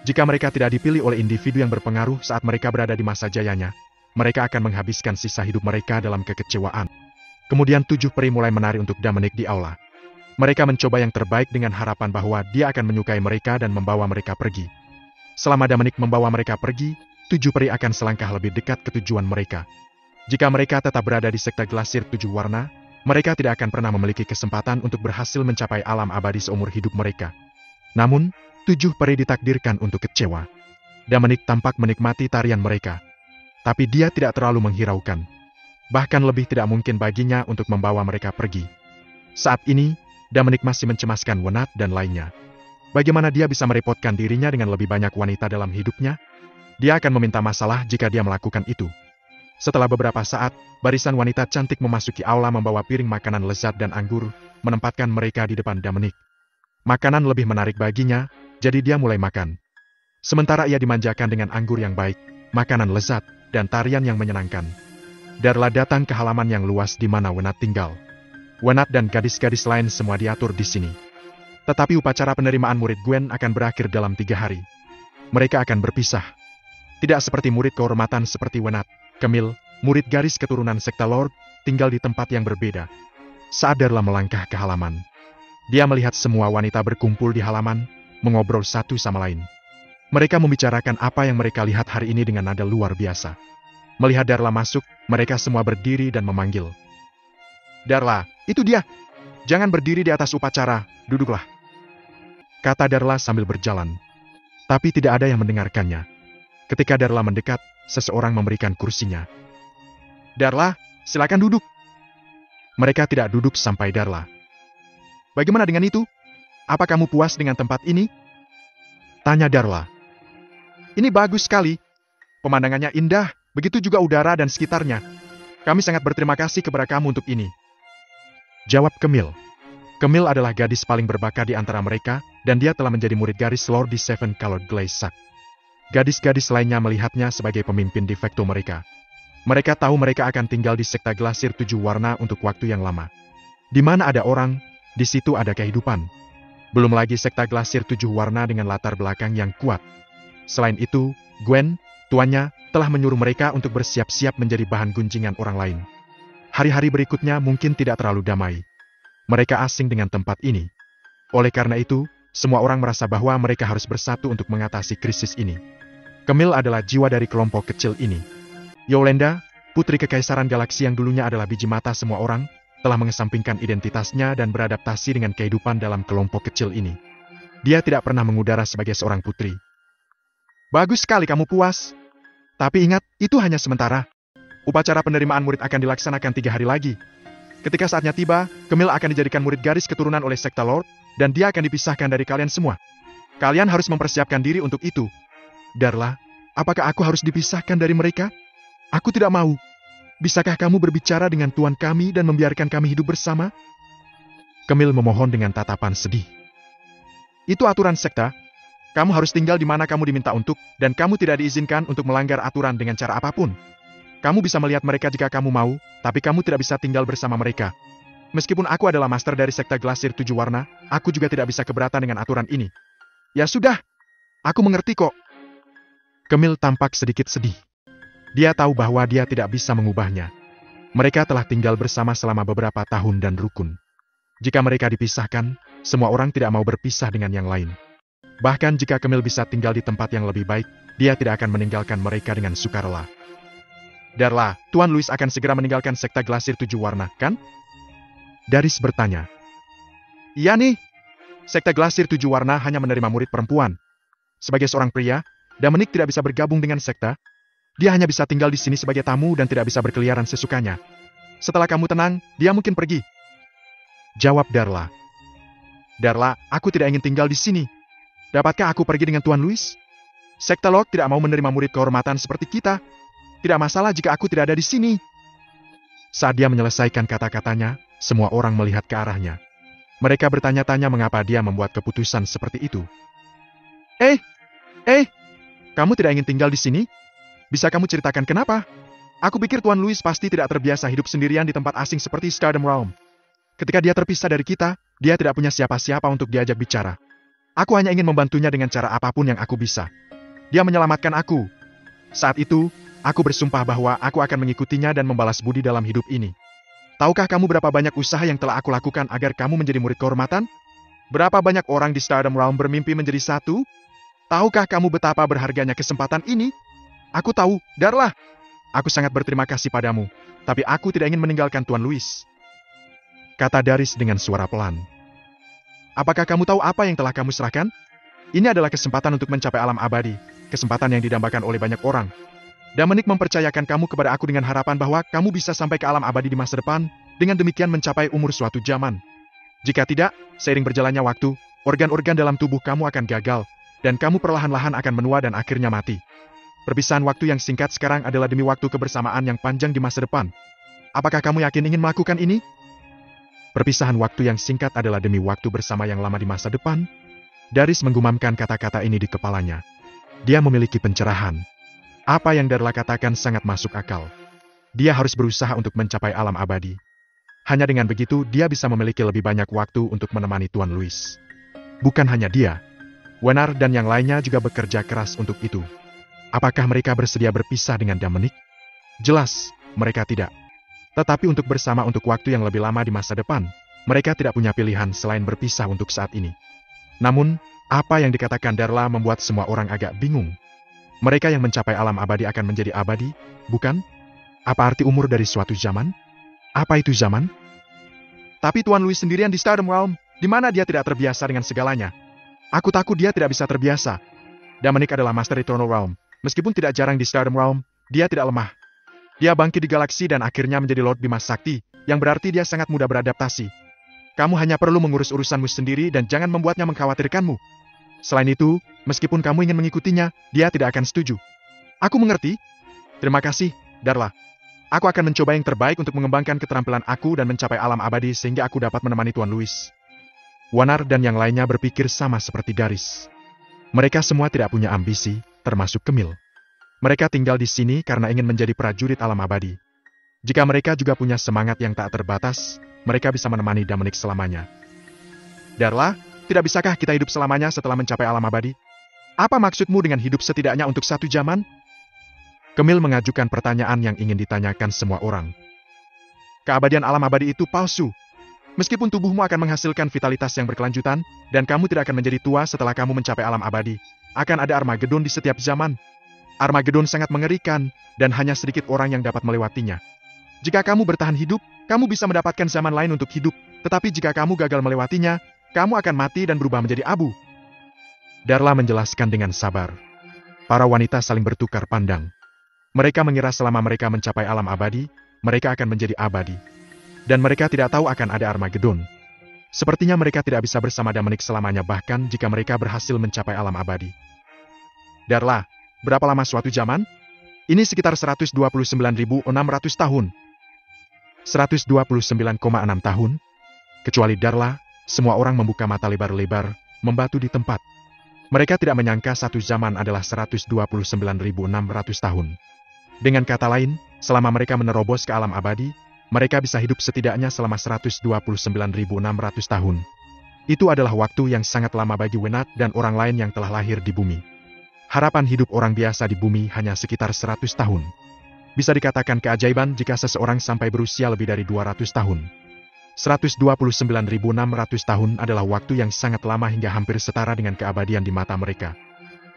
Jika mereka tidak dipilih oleh individu yang berpengaruh saat mereka berada di masa jayanya, mereka akan menghabiskan sisa hidup mereka dalam kekecewaan. Kemudian tujuh peri mulai menari untuk Dominic di aula. Mereka mencoba yang terbaik dengan harapan bahwa dia akan menyukai mereka dan membawa mereka pergi. Selama Dominic membawa mereka pergi, tujuh peri akan selangkah lebih dekat ke tujuan mereka. Jika mereka tetap berada di sekte Glasir Tujuh Warna, mereka tidak akan pernah memiliki kesempatan untuk berhasil mencapai alam abadi seumur hidup mereka. Namun, tujuh peri ditakdirkan untuk kecewa. Dominic tampak menikmati tarian mereka. Tapi dia tidak terlalu menghiraukan. Bahkan lebih tidak mungkin baginya untuk membawa mereka pergi. Saat ini, Dominic masih mencemaskan Wenat dan lainnya. Bagaimana dia bisa merepotkan dirinya dengan lebih banyak wanita dalam hidupnya? Dia akan meminta masalah jika dia melakukan itu. Setelah beberapa saat, barisan wanita cantik memasuki aula membawa piring makanan lezat dan anggur, menempatkan mereka di depan Dominic. Makanan lebih menarik baginya, jadi dia mulai makan. Sementara ia dimanjakan dengan anggur yang baik, makanan lezat, dan tarian yang menyenangkan. Darla datang ke halaman yang luas di mana Wenat tinggal. Wenat dan gadis-gadis lain semua diatur di sini. Tetapi upacara penerimaan murid Gwen akan berakhir dalam 3 hari. Mereka akan berpisah. Tidak seperti murid kehormatan seperti Wenat, Camille, murid garis keturunan sekte Lord, tinggal di tempat yang berbeda. Saat Darla melangkah ke halaman, dia melihat semua wanita berkumpul di halaman, mengobrol satu sama lain. Mereka membicarakan apa yang mereka lihat hari ini dengan nada luar biasa. Melihat Darla masuk, mereka semua berdiri dan memanggil. Darla, itu dia! Jangan berdiri di atas upacara, duduklah. Kata Darla sambil berjalan. Tapi tidak ada yang mendengarkannya. Ketika Darla mendekat, seseorang memberikan kursinya. Darla, silakan duduk. Mereka tidak duduk sampai Darla. Bagaimana dengan itu? Apa kamu puas dengan tempat ini? Tanya Darla. Ini bagus sekali. Pemandangannya indah, begitu juga udara dan sekitarnya. Kami sangat berterima kasih kepada kamu untuk ini. Jawab Camille. Camille adalah gadis paling berbakat di antara mereka, dan dia telah menjadi murid garis Lord di Seven Colored Glaze Sack. Gadis-gadis lainnya melihatnya sebagai pemimpin de facto mereka. Mereka tahu mereka akan tinggal di sekta Glasir 7 warna untuk waktu yang lama. Di mana ada orang, di situ ada kehidupan. Belum lagi sekta Glasir 7 warna dengan latar belakang yang kuat. Selain itu, Gwen, tuannya, telah menyuruh mereka untuk bersiap-siap menjadi bahan gunjingan orang lain. Hari-hari berikutnya mungkin tidak terlalu damai. Mereka asing dengan tempat ini. Oleh karena itu, semua orang merasa bahwa mereka harus bersatu untuk mengatasi krisis ini. Camille adalah jiwa dari kelompok kecil ini. Yolanda, putri kekaisaran galaksi yang dulunya adalah biji mata semua orang, telah mengesampingkan identitasnya dan beradaptasi dengan kehidupan dalam kelompok kecil ini. Dia tidak pernah mengudara sebagai seorang putri. Bagus sekali kamu puas. Tapi ingat, itu hanya sementara. Upacara penerimaan murid akan dilaksanakan 3 hari lagi. Ketika saatnya tiba, Camille akan dijadikan murid garis keturunan oleh sekta Lord, dan dia akan dipisahkan dari kalian semua. Kalian harus mempersiapkan diri untuk itu. Darla, apakah aku harus dipisahkan dari mereka? Aku tidak mau. Bisakah kamu berbicara dengan tuan kami dan membiarkan kami hidup bersama? Camille memohon dengan tatapan sedih. Itu aturan sekta. Kamu harus tinggal di mana kamu diminta untuk, dan kamu tidak diizinkan untuk melanggar aturan dengan cara apapun. Kamu bisa melihat mereka jika kamu mau, tapi kamu tidak bisa tinggal bersama mereka. Meskipun aku adalah master dari sekta Glasir 7 warna, aku juga tidak bisa keberatan dengan aturan ini. Ya sudah, aku mengerti kok. Camille tampak sedikit sedih. Dia tahu bahwa dia tidak bisa mengubahnya. Mereka telah tinggal bersama selama beberapa tahun dan rukun. Jika mereka dipisahkan, semua orang tidak mau berpisah dengan yang lain. Bahkan jika Camille bisa tinggal di tempat yang lebih baik, dia tidak akan meninggalkan mereka dengan sukarela. Darla, Tuan Louis akan segera meninggalkan sekta Glasir 7 warna, kan? Daris bertanya. Iya nih. Sekta Glasir 7 warna hanya menerima murid perempuan. Sebagai seorang pria, Dominic tidak bisa bergabung dengan sekta. Dia hanya bisa tinggal di sini sebagai tamu dan tidak bisa berkeliaran sesukanya. Setelah kamu tenang, dia mungkin pergi. Jawab Darla. Darla, aku tidak ingin tinggal di sini. Dapatkah aku pergi dengan Tuan Louis? Sekta Lord tidak mau menerima murid kehormatan seperti kita. Tidak masalah jika aku tidak ada di sini. Saat dia menyelesaikan kata-katanya, semua orang melihat ke arahnya. Mereka bertanya-tanya mengapa dia membuat keputusan seperti itu. Kamu tidak ingin tinggal di sini? Bisa kamu ceritakan kenapa? Aku pikir Tuan Louis pasti tidak terbiasa hidup sendirian di tempat asing seperti Stardom Realm. Ketika dia terpisah dari kita, dia tidak punya siapa-siapa untuk diajak bicara. Aku hanya ingin membantunya dengan cara apapun yang aku bisa. Dia menyelamatkan aku. Saat itu, aku bersumpah bahwa aku akan mengikutinya dan membalas budi dalam hidup ini. Tahukah kamu berapa banyak usaha yang telah aku lakukan agar kamu menjadi murid kehormatan? Berapa banyak orang di Stardom Realm bermimpi menjadi satu? Tahukah kamu betapa berharganya kesempatan ini? Aku tahu, Darla. Aku sangat berterima kasih padamu, tapi aku tidak ingin meninggalkan Tuan Louis. Kata Daris dengan suara pelan. Apakah kamu tahu apa yang telah kamu serahkan? Ini adalah kesempatan untuk mencapai alam abadi, kesempatan yang didambakan oleh banyak orang. Dominic mempercayakan kamu kepada aku dengan harapan bahwa kamu bisa sampai ke alam abadi di masa depan, dengan demikian mencapai umur suatu zaman. Jika tidak, seiring berjalannya waktu, organ-organ dalam tubuh kamu akan gagal, dan kamu perlahan-lahan akan menua dan akhirnya mati. Perpisahan waktu yang singkat sekarang adalah demi waktu kebersamaan yang panjang di masa depan. Apakah kamu yakin ingin melakukan ini? Perpisahan waktu yang singkat adalah demi waktu bersama yang lama di masa depan. Daris menggumamkan kata-kata ini di kepalanya. Dia memiliki pencerahan. Apa yang Darla katakan sangat masuk akal. Dia harus berusaha untuk mencapai alam abadi. Hanya dengan begitu dia bisa memiliki lebih banyak waktu untuk menemani Tuan Louis. Bukan hanya dia. Wenar dan yang lainnya juga bekerja keras untuk itu. Apakah mereka bersedia berpisah dengan Dominic? Jelas, mereka tidak. Tetapi untuk bersama untuk waktu yang lebih lama di masa depan, mereka tidak punya pilihan selain berpisah untuk saat ini. Namun, apa yang dikatakan Darla membuat semua orang agak bingung. Mereka yang mencapai alam abadi akan menjadi abadi, bukan? Apa arti umur dari suatu zaman? Apa itu zaman? Tapi Tuan Louis sendirian di Stardom Realm, di mana dia tidak terbiasa dengan segalanya. Aku takut dia tidak bisa terbiasa. Dominic adalah Master Eternal Realm. Meskipun tidak jarang di Stardom Realm, dia tidak lemah. Dia bangkit di galaksi dan akhirnya menjadi Lord Bima Sakti, yang berarti dia sangat mudah beradaptasi. Kamu hanya perlu mengurus urusanmu sendiri dan jangan membuatnya mengkhawatirkanmu. Selain itu, meskipun kamu ingin mengikutinya, dia tidak akan setuju. Aku mengerti. Terima kasih, Darla. Aku akan mencoba yang terbaik untuk mengembangkan keterampilan aku dan mencapai alam abadi sehingga aku dapat menemani Tuan Louis. Wanar dan yang lainnya berpikir sama seperti Daris. Mereka semua tidak punya ambisi, termasuk Kemil. Mereka tinggal di sini karena ingin menjadi prajurit alam abadi. Jika mereka juga punya semangat yang tak terbatas, mereka bisa menemani Damanik selamanya. Darla, tidak bisakah kita hidup selamanya setelah mencapai alam abadi? Apa maksudmu dengan hidup setidaknya untuk 1 zaman? Kemil mengajukan pertanyaan yang ingin ditanyakan semua orang. Keabadian alam abadi itu palsu. Meskipun tubuhmu akan menghasilkan vitalitas yang berkelanjutan, dan kamu tidak akan menjadi tua setelah kamu mencapai alam abadi, akan ada Armageddon di setiap zaman. Armageddon sangat mengerikan, dan hanya sedikit orang yang dapat melewatinya. Jika kamu bertahan hidup, kamu bisa mendapatkan zaman lain untuk hidup, tetapi jika kamu gagal melewatinya, kamu akan mati dan berubah menjadi abu. Darla menjelaskan dengan sabar. Para wanita saling bertukar pandang. Mereka mengira selama mereka mencapai alam abadi, mereka akan menjadi abadi. Dan mereka tidak tahu akan ada Armageddon. Sepertinya mereka tidak bisa bersama Damanik selamanya bahkan jika mereka berhasil mencapai alam abadi. Darla, berapa lama suatu zaman? Ini sekitar 129.600 tahun. 129,6 tahun? Kecuali Darla, semua orang membuka mata lebar-lebar, membatu di tempat. Mereka tidak menyangka 1 zaman adalah 129.600 tahun. Dengan kata lain, selama mereka menerobos ke alam abadi, mereka bisa hidup setidaknya selama 129.600 tahun. Itu adalah waktu yang sangat lama bagi Wenat dan orang lain yang telah lahir di bumi. Harapan hidup orang biasa di bumi hanya sekitar 100 tahun. Bisa dikatakan keajaiban jika seseorang sampai berusia lebih dari 200 tahun. 129.600 tahun adalah waktu yang sangat lama hingga hampir setara dengan keabadian di mata mereka.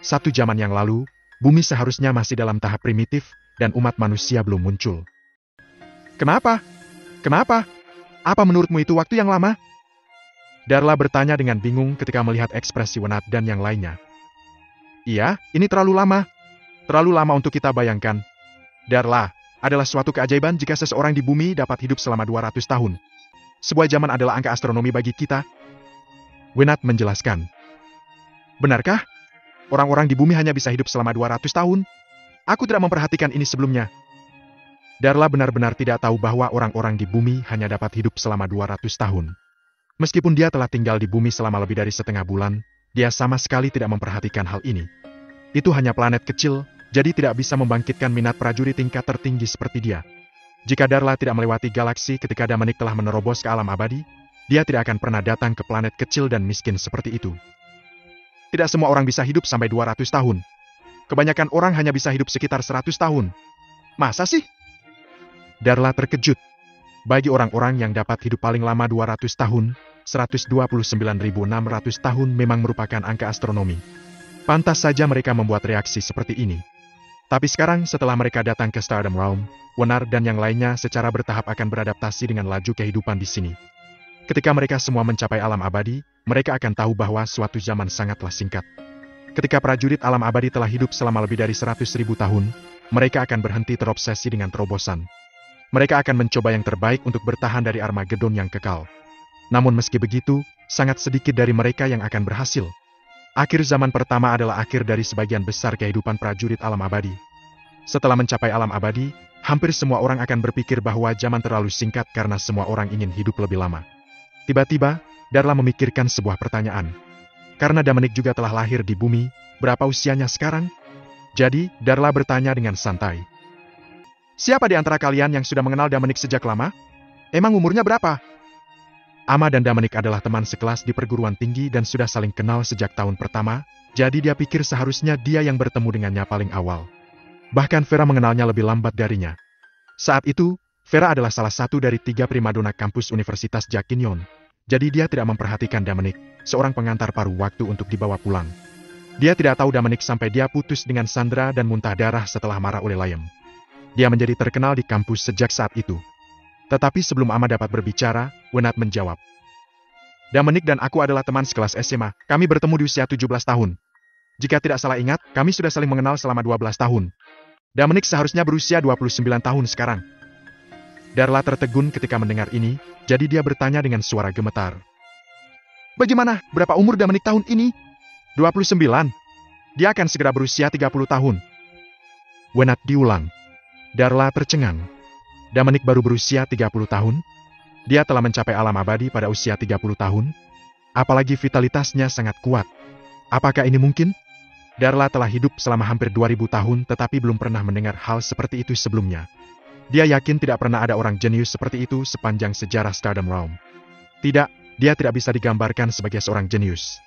1 zaman yang lalu, bumi seharusnya masih dalam tahap primitif, dan umat manusia belum muncul. Kenapa? Kenapa? Apa menurutmu itu waktu yang lama? Darla bertanya dengan bingung ketika melihat ekspresi Wenat dan yang lainnya. Iya, ini terlalu lama. Terlalu lama untuk kita bayangkan. Darla, adalah suatu keajaiban jika seseorang di bumi dapat hidup selama 200 tahun. Sebuah zaman adalah angka astronomi bagi kita. Wenat menjelaskan. Benarkah? Orang-orang di bumi hanya bisa hidup selama 200 tahun? Aku tidak memperhatikan ini sebelumnya. Darla benar-benar tidak tahu bahwa orang-orang di bumi hanya dapat hidup selama 200 tahun. Meskipun dia telah tinggal di bumi selama lebih dari setengah bulan, dia sama sekali tidak memperhatikan hal ini. Itu hanya planet kecil, jadi tidak bisa membangkitkan minat prajurit tingkat tertinggi seperti dia. Jika Darla tidak melewati galaksi ketika Damanik telah menerobos ke alam abadi, dia tidak akan pernah datang ke planet kecil dan miskin seperti itu. Tidak semua orang bisa hidup sampai 200 tahun. Kebanyakan orang hanya bisa hidup sekitar 100 tahun. Masa sih? Darla terkejut. Bagi orang-orang yang dapat hidup paling lama 200 tahun, 129.600 tahun memang merupakan angka astronomi. Pantas saja mereka membuat reaksi seperti ini. Tapi sekarang setelah mereka datang ke Stardom Realm, Wenar dan yang lainnya secara bertahap akan beradaptasi dengan laju kehidupan di sini. Ketika mereka semua mencapai alam abadi, mereka akan tahu bahwa suatu zaman sangatlah singkat. Ketika prajurit alam abadi telah hidup selama lebih dari 100.000 tahun, mereka akan berhenti terobsesi dengan terobosan. Mereka akan mencoba yang terbaik untuk bertahan dari Armageddon yang kekal. Namun meski begitu, sangat sedikit dari mereka yang akan berhasil. Akhir zaman pertama adalah akhir dari sebagian besar kehidupan prajurit alam abadi. Setelah mencapai alam abadi, hampir semua orang akan berpikir bahwa zaman terlalu singkat karena semua orang ingin hidup lebih lama. Tiba-tiba, Darla memikirkan sebuah pertanyaan. Karena Damanik juga telah lahir di bumi, berapa usianya sekarang? Jadi, Darla bertanya dengan santai. Siapa di antara kalian yang sudah mengenal Damanik sejak lama? Emang umurnya berapa? Ama dan Damanik adalah teman sekelas di perguruan tinggi dan sudah saling kenal sejak tahun pertama, jadi dia pikir seharusnya dia yang bertemu dengannya paling awal. Bahkan Vera mengenalnya lebih lambat darinya. Saat itu, Vera adalah salah satu dari 3 primadona kampus Universitas Jakinyon, jadi dia tidak memperhatikan Damanik, seorang pengantar paruh waktu untuk dibawa pulang. Dia tidak tahu Damanik sampai dia putus dengan Sandra dan muntah darah setelah marah oleh Layem. Dia menjadi terkenal di kampus sejak saat itu. Tetapi sebelum Ama dapat berbicara, Wenat menjawab. Damanik dan aku adalah teman sekelas SMA, kami bertemu di usia 17 tahun. Jika tidak salah ingat, kami sudah saling mengenal selama 12 tahun. Damanik seharusnya berusia 29 tahun sekarang. Darla tertegun ketika mendengar ini, jadi dia bertanya dengan suara gemetar. Bagaimana, berapa umur Damanik tahun ini? 29. Dia akan segera berusia 30 tahun. Wenat diulang. Darla tercengang. Damanik baru berusia 30 tahun? Dia telah mencapai alam abadi pada usia 30 tahun? Apalagi vitalitasnya sangat kuat. Apakah ini mungkin? Darla telah hidup selama hampir 2000 tahun tetapi belum pernah mendengar hal seperti itu sebelumnya. Dia yakin tidak pernah ada orang jenius seperti itu sepanjang sejarah Stardom Realm. Tidak, dia tidak bisa digambarkan sebagai seorang jenius.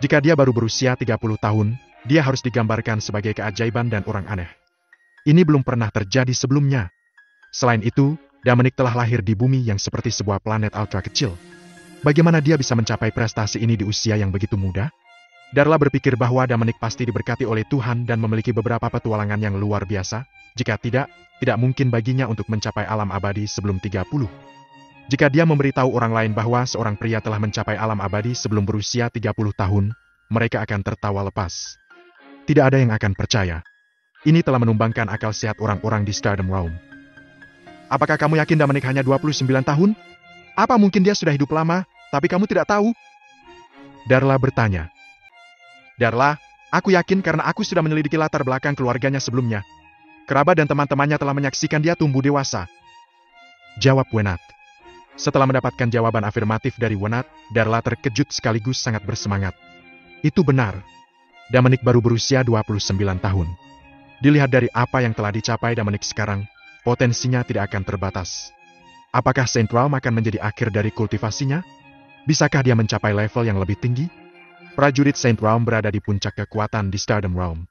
Jika dia baru berusia 30 tahun, dia harus digambarkan sebagai keajaiban dan orang aneh. Ini belum pernah terjadi sebelumnya. Selain itu, Dominic telah lahir di bumi yang seperti sebuah planet ultra kecil. Bagaimana dia bisa mencapai prestasi ini di usia yang begitu muda? Darla berpikir bahwa Dominic pasti diberkati oleh Tuhan dan memiliki beberapa petualangan yang luar biasa. Jika tidak mungkin baginya untuk mencapai alam abadi sebelum 30. Jika dia memberitahu orang lain bahwa seorang pria telah mencapai alam abadi sebelum berusia 30 tahun, mereka akan tertawa lepas. Tidak ada yang akan percaya. Ini telah menumbangkan akal sehat orang-orang di Stardom Realm. Apakah kamu yakin Dominic hanya 29 tahun? Apa mungkin dia sudah hidup lama, tapi kamu tidak tahu? Darla bertanya. Darla, aku yakin karena aku sudah menyelidiki latar belakang keluarganya sebelumnya. Kerabat dan teman-temannya telah menyaksikan dia tumbuh dewasa. Jawab Wenat. Setelah mendapatkan jawaban afirmatif dari Wenat, Darla terkejut sekaligus sangat bersemangat. Itu benar. Dominic baru berusia 29 tahun. Dilihat dari apa yang telah dicapai Dominic sekarang, potensinya tidak akan terbatas. Apakah Saint Realm akan menjadi akhir dari kultivasinya? Bisakah dia mencapai level yang lebih tinggi? Prajurit Saint Realm berada di puncak kekuatan di Stardom Realm.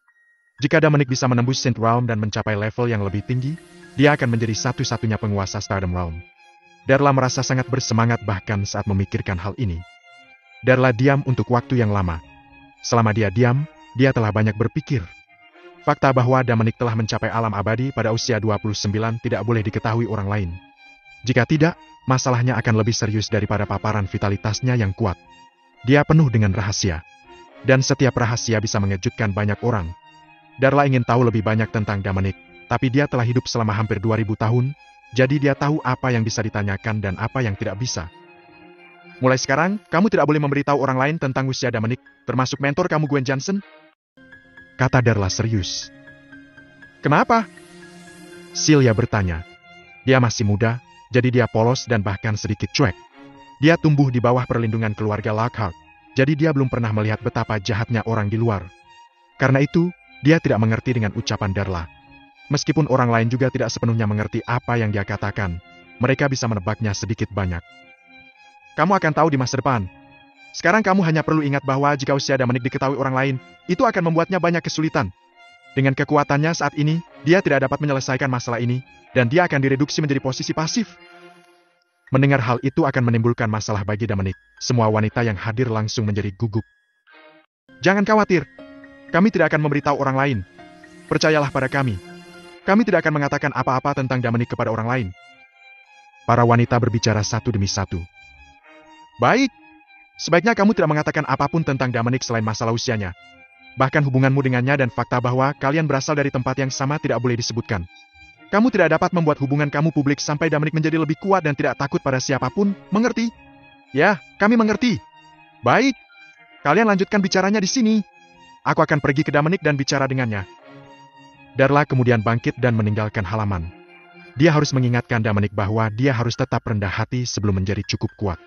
Jika Dominic bisa menembus Saint Realm dan mencapai level yang lebih tinggi, dia akan menjadi satu-satunya penguasa Stardom Realm. Darla merasa sangat bersemangat bahkan saat memikirkan hal ini. Darla diam untuk waktu yang lama. Selama dia diam, dia telah banyak berpikir. Fakta bahwa Dominic telah mencapai alam abadi pada usia 29 tidak boleh diketahui orang lain. Jika tidak, masalahnya akan lebih serius daripada paparan vitalitasnya yang kuat. Dia penuh dengan rahasia. Dan setiap rahasia bisa mengejutkan banyak orang. Darla ingin tahu lebih banyak tentang Dominic, tapi dia telah hidup selama hampir 2000 tahun, jadi dia tahu apa yang bisa ditanyakan dan apa yang tidak bisa. Mulai sekarang, kamu tidak boleh memberitahu orang lain tentang usia Dominic, termasuk mentor kamu Gwen Johnson? Kata Darla serius. Kenapa? Celia bertanya. Dia masih muda, jadi dia polos dan bahkan sedikit cuek. Dia tumbuh di bawah perlindungan keluarga Lockhart, jadi dia belum pernah melihat betapa jahatnya orang di luar. Karena itu, dia tidak mengerti dengan ucapan Darla. Meskipun orang lain juga tidak sepenuhnya mengerti apa yang dia katakan, mereka bisa menebaknya sedikit banyak. Kamu akan tahu di masa depan. Sekarang kamu hanya perlu ingat bahwa jika usia Dominic diketahui orang lain, itu akan membuatnya banyak kesulitan. Dengan kekuatannya saat ini, dia tidak dapat menyelesaikan masalah ini, dan dia akan direduksi menjadi posisi pasif. Mendengar hal itu akan menimbulkan masalah bagi Dominic. Semua wanita yang hadir langsung menjadi gugup. Jangan khawatir. Kami tidak akan memberitahu orang lain. Percayalah pada kami. Kami tidak akan mengatakan apa-apa tentang Dominic kepada orang lain. Para wanita berbicara satu demi satu. Baik. Sebaiknya kamu tidak mengatakan apapun tentang Dominic selain masalah usianya. Bahkan hubunganmu dengannya dan fakta bahwa kalian berasal dari tempat yang sama tidak boleh disebutkan. Kamu tidak dapat membuat hubungan kamu publik sampai Dominic menjadi lebih kuat dan tidak takut pada siapapun, mengerti? Ya, kami mengerti. Baik. Kalian lanjutkan bicaranya di sini. Aku akan pergi ke Dominic dan bicara dengannya. Darla kemudian bangkit dan meninggalkan halaman. Dia harus mengingatkan Dominic bahwa dia harus tetap rendah hati sebelum menjadi cukup kuat.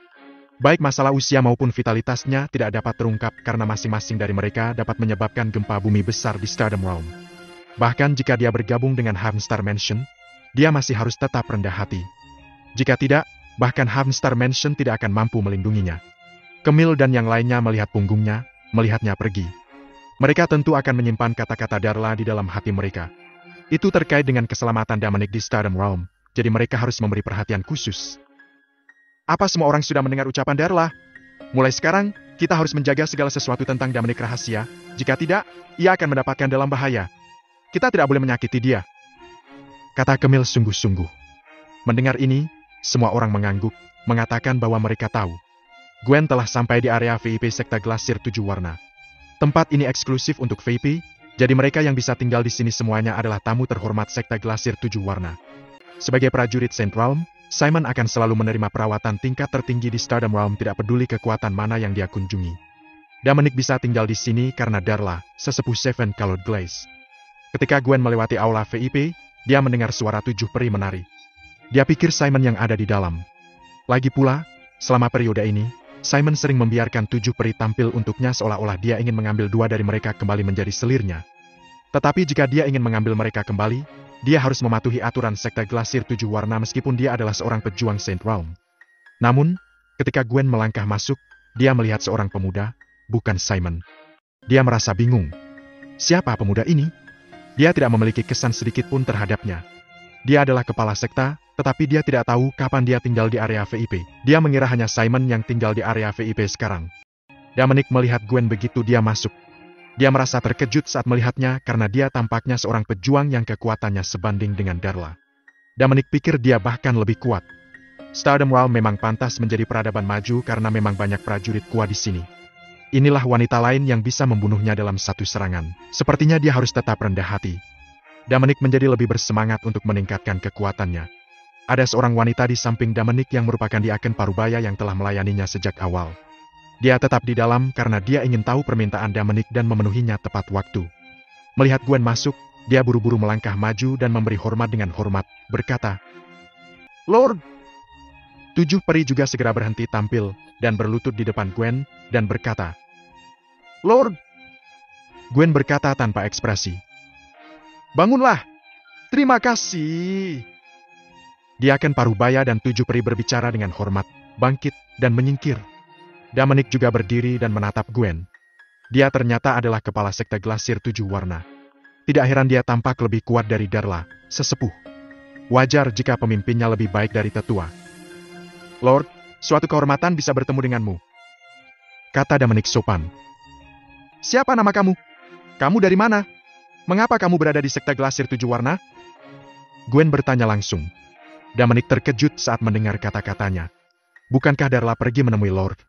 Baik masalah usia maupun vitalitasnya tidak dapat terungkap karena masing-masing dari mereka dapat menyebabkan gempa bumi besar di Stardom Realm. Bahkan jika dia bergabung dengan Harvestar Mansion, dia masih harus tetap rendah hati. Jika tidak, bahkan Harvestar Mansion tidak akan mampu melindunginya. Camille dan yang lainnya melihat punggungnya, melihatnya pergi. Mereka tentu akan menyimpan kata-kata Darla di dalam hati mereka. Itu terkait dengan keselamatan Dominic di Stardom Realm, jadi mereka harus memberi perhatian khusus. Apa semua orang sudah mendengar ucapan Darla? Mulai sekarang, kita harus menjaga segala sesuatu tentang Dominic rahasia. Jika tidak, ia akan mendapatkan dalam bahaya. Kita tidak boleh menyakiti dia. Kata Camille sungguh-sungguh. Mendengar ini, semua orang mengangguk, mengatakan bahwa mereka tahu. Gwen telah sampai di area VIP Sekte Glasir 7 Warna. Tempat ini eksklusif untuk VIP, jadi mereka yang bisa tinggal di sini semuanya adalah tamu terhormat Sekte Glasir 7 Warna. Sebagai prajurit Saint Realm, Simon akan selalu menerima perawatan tingkat tertinggi di Stardom Realm tidak peduli kekuatan mana yang dia kunjungi. Dominic bisa tinggal di sini karena Darla, sesepuh Seven Colored Glaze. Ketika Gwen melewati aula VIP, dia mendengar suara 7 peri menari. Dia pikir Simon yang ada di dalam. Lagi pula, selama periode ini, Simon sering membiarkan 7 peri tampil untuknya seolah-olah dia ingin mengambil 2 dari mereka kembali menjadi selirnya. Tetapi jika dia ingin mengambil mereka kembali, dia harus mematuhi aturan sekte Glasir 7 warna meskipun dia adalah seorang pejuang Saint Realm. Namun, ketika Gwen melangkah masuk, dia melihat seorang pemuda, bukan Simon. Dia merasa bingung. Siapa pemuda ini? Dia tidak memiliki kesan sedikit pun terhadapnya. Dia adalah kepala sekta, tetapi dia tidak tahu kapan dia tinggal di area VIP. Dia mengira hanya Simon yang tinggal di area VIP sekarang. Dominic melihat Gwen begitu dia masuk. Dia merasa terkejut saat melihatnya karena dia tampaknya seorang pejuang yang kekuatannya sebanding dengan Darla. Dominic pikir dia bahkan lebih kuat. Stardom Realm memang pantas menjadi peradaban maju karena memang banyak prajurit kuat di sini. Inilah wanita lain yang bisa membunuhnya dalam satu serangan. Sepertinya dia harus tetap rendah hati. Dominic menjadi lebih bersemangat untuk meningkatkan kekuatannya. Ada seorang wanita di samping Dominic yang merupakan Diaken Parubaya yang telah melayaninya sejak awal. Dia tetap di dalam karena dia ingin tahu permintaan Dominic dan memenuhinya tepat waktu. Melihat Gwen masuk, dia buru-buru melangkah maju dan memberi hormat dengan hormat, berkata, "Lord!" 7 peri juga segera berhenti tampil dan berlutut di depan Gwen dan berkata, "Lord!" Gwen berkata tanpa ekspresi, "Bangunlah! Terima kasih!" Diaken Parubaya dan 7 peri berbicara dengan hormat, bangkit, dan menyingkir. Dominic juga berdiri dan menatap Gwen. Dia ternyata adalah kepala sekte Glasir 7 warna. Tidak heran dia tampak lebih kuat dari Darla, sesepuh. Wajar jika pemimpinnya lebih baik dari tetua. "Lord, suatu kehormatan bisa bertemu denganmu," kata Dominic sopan. "Siapa nama kamu? Kamu dari mana? Mengapa kamu berada di sekte Glasir 7 warna?" Gwen bertanya langsung. Dominic terkejut saat mendengar kata-katanya. Bukankah Darla pergi menemui Lord?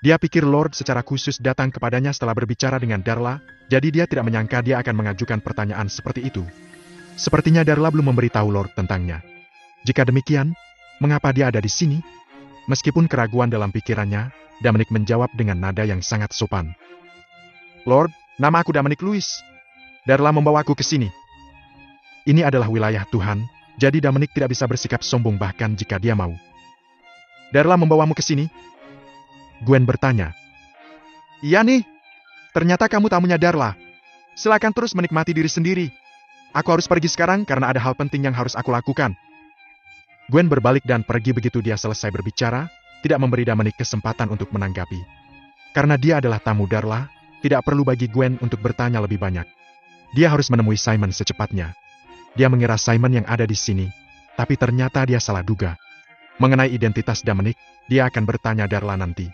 Dia pikir Lord secara khusus datang kepadanya setelah berbicara dengan Darla, jadi dia tidak menyangka dia akan mengajukan pertanyaan seperti itu. Sepertinya Darla belum memberitahu Lord tentangnya. Jika demikian, mengapa dia ada di sini? Meskipun keraguan dalam pikirannya, Dominic menjawab dengan nada yang sangat sopan. "Lord, nama aku Dominic Louis. Darla membawaku ke sini." Ini adalah wilayah Tuhan, jadi Dominic tidak bisa bersikap sombong bahkan jika dia mau. "Darla membawamu ke sini?" Gwen bertanya. "Iya nih, ternyata kamu tamunya Darla. Silakan terus menikmati diri sendiri. Aku harus pergi sekarang karena ada hal penting yang harus aku lakukan." Gwen berbalik dan pergi begitu dia selesai berbicara, tidak memberi Dominic kesempatan untuk menanggapi. Karena dia adalah tamu Darla, tidak perlu bagi Gwen untuk bertanya lebih banyak. Dia harus menemui Simon secepatnya. Dia mengira Simon yang ada di sini, tapi ternyata dia salah duga. Mengenai identitas Dominic, dia akan bertanya Darla nanti.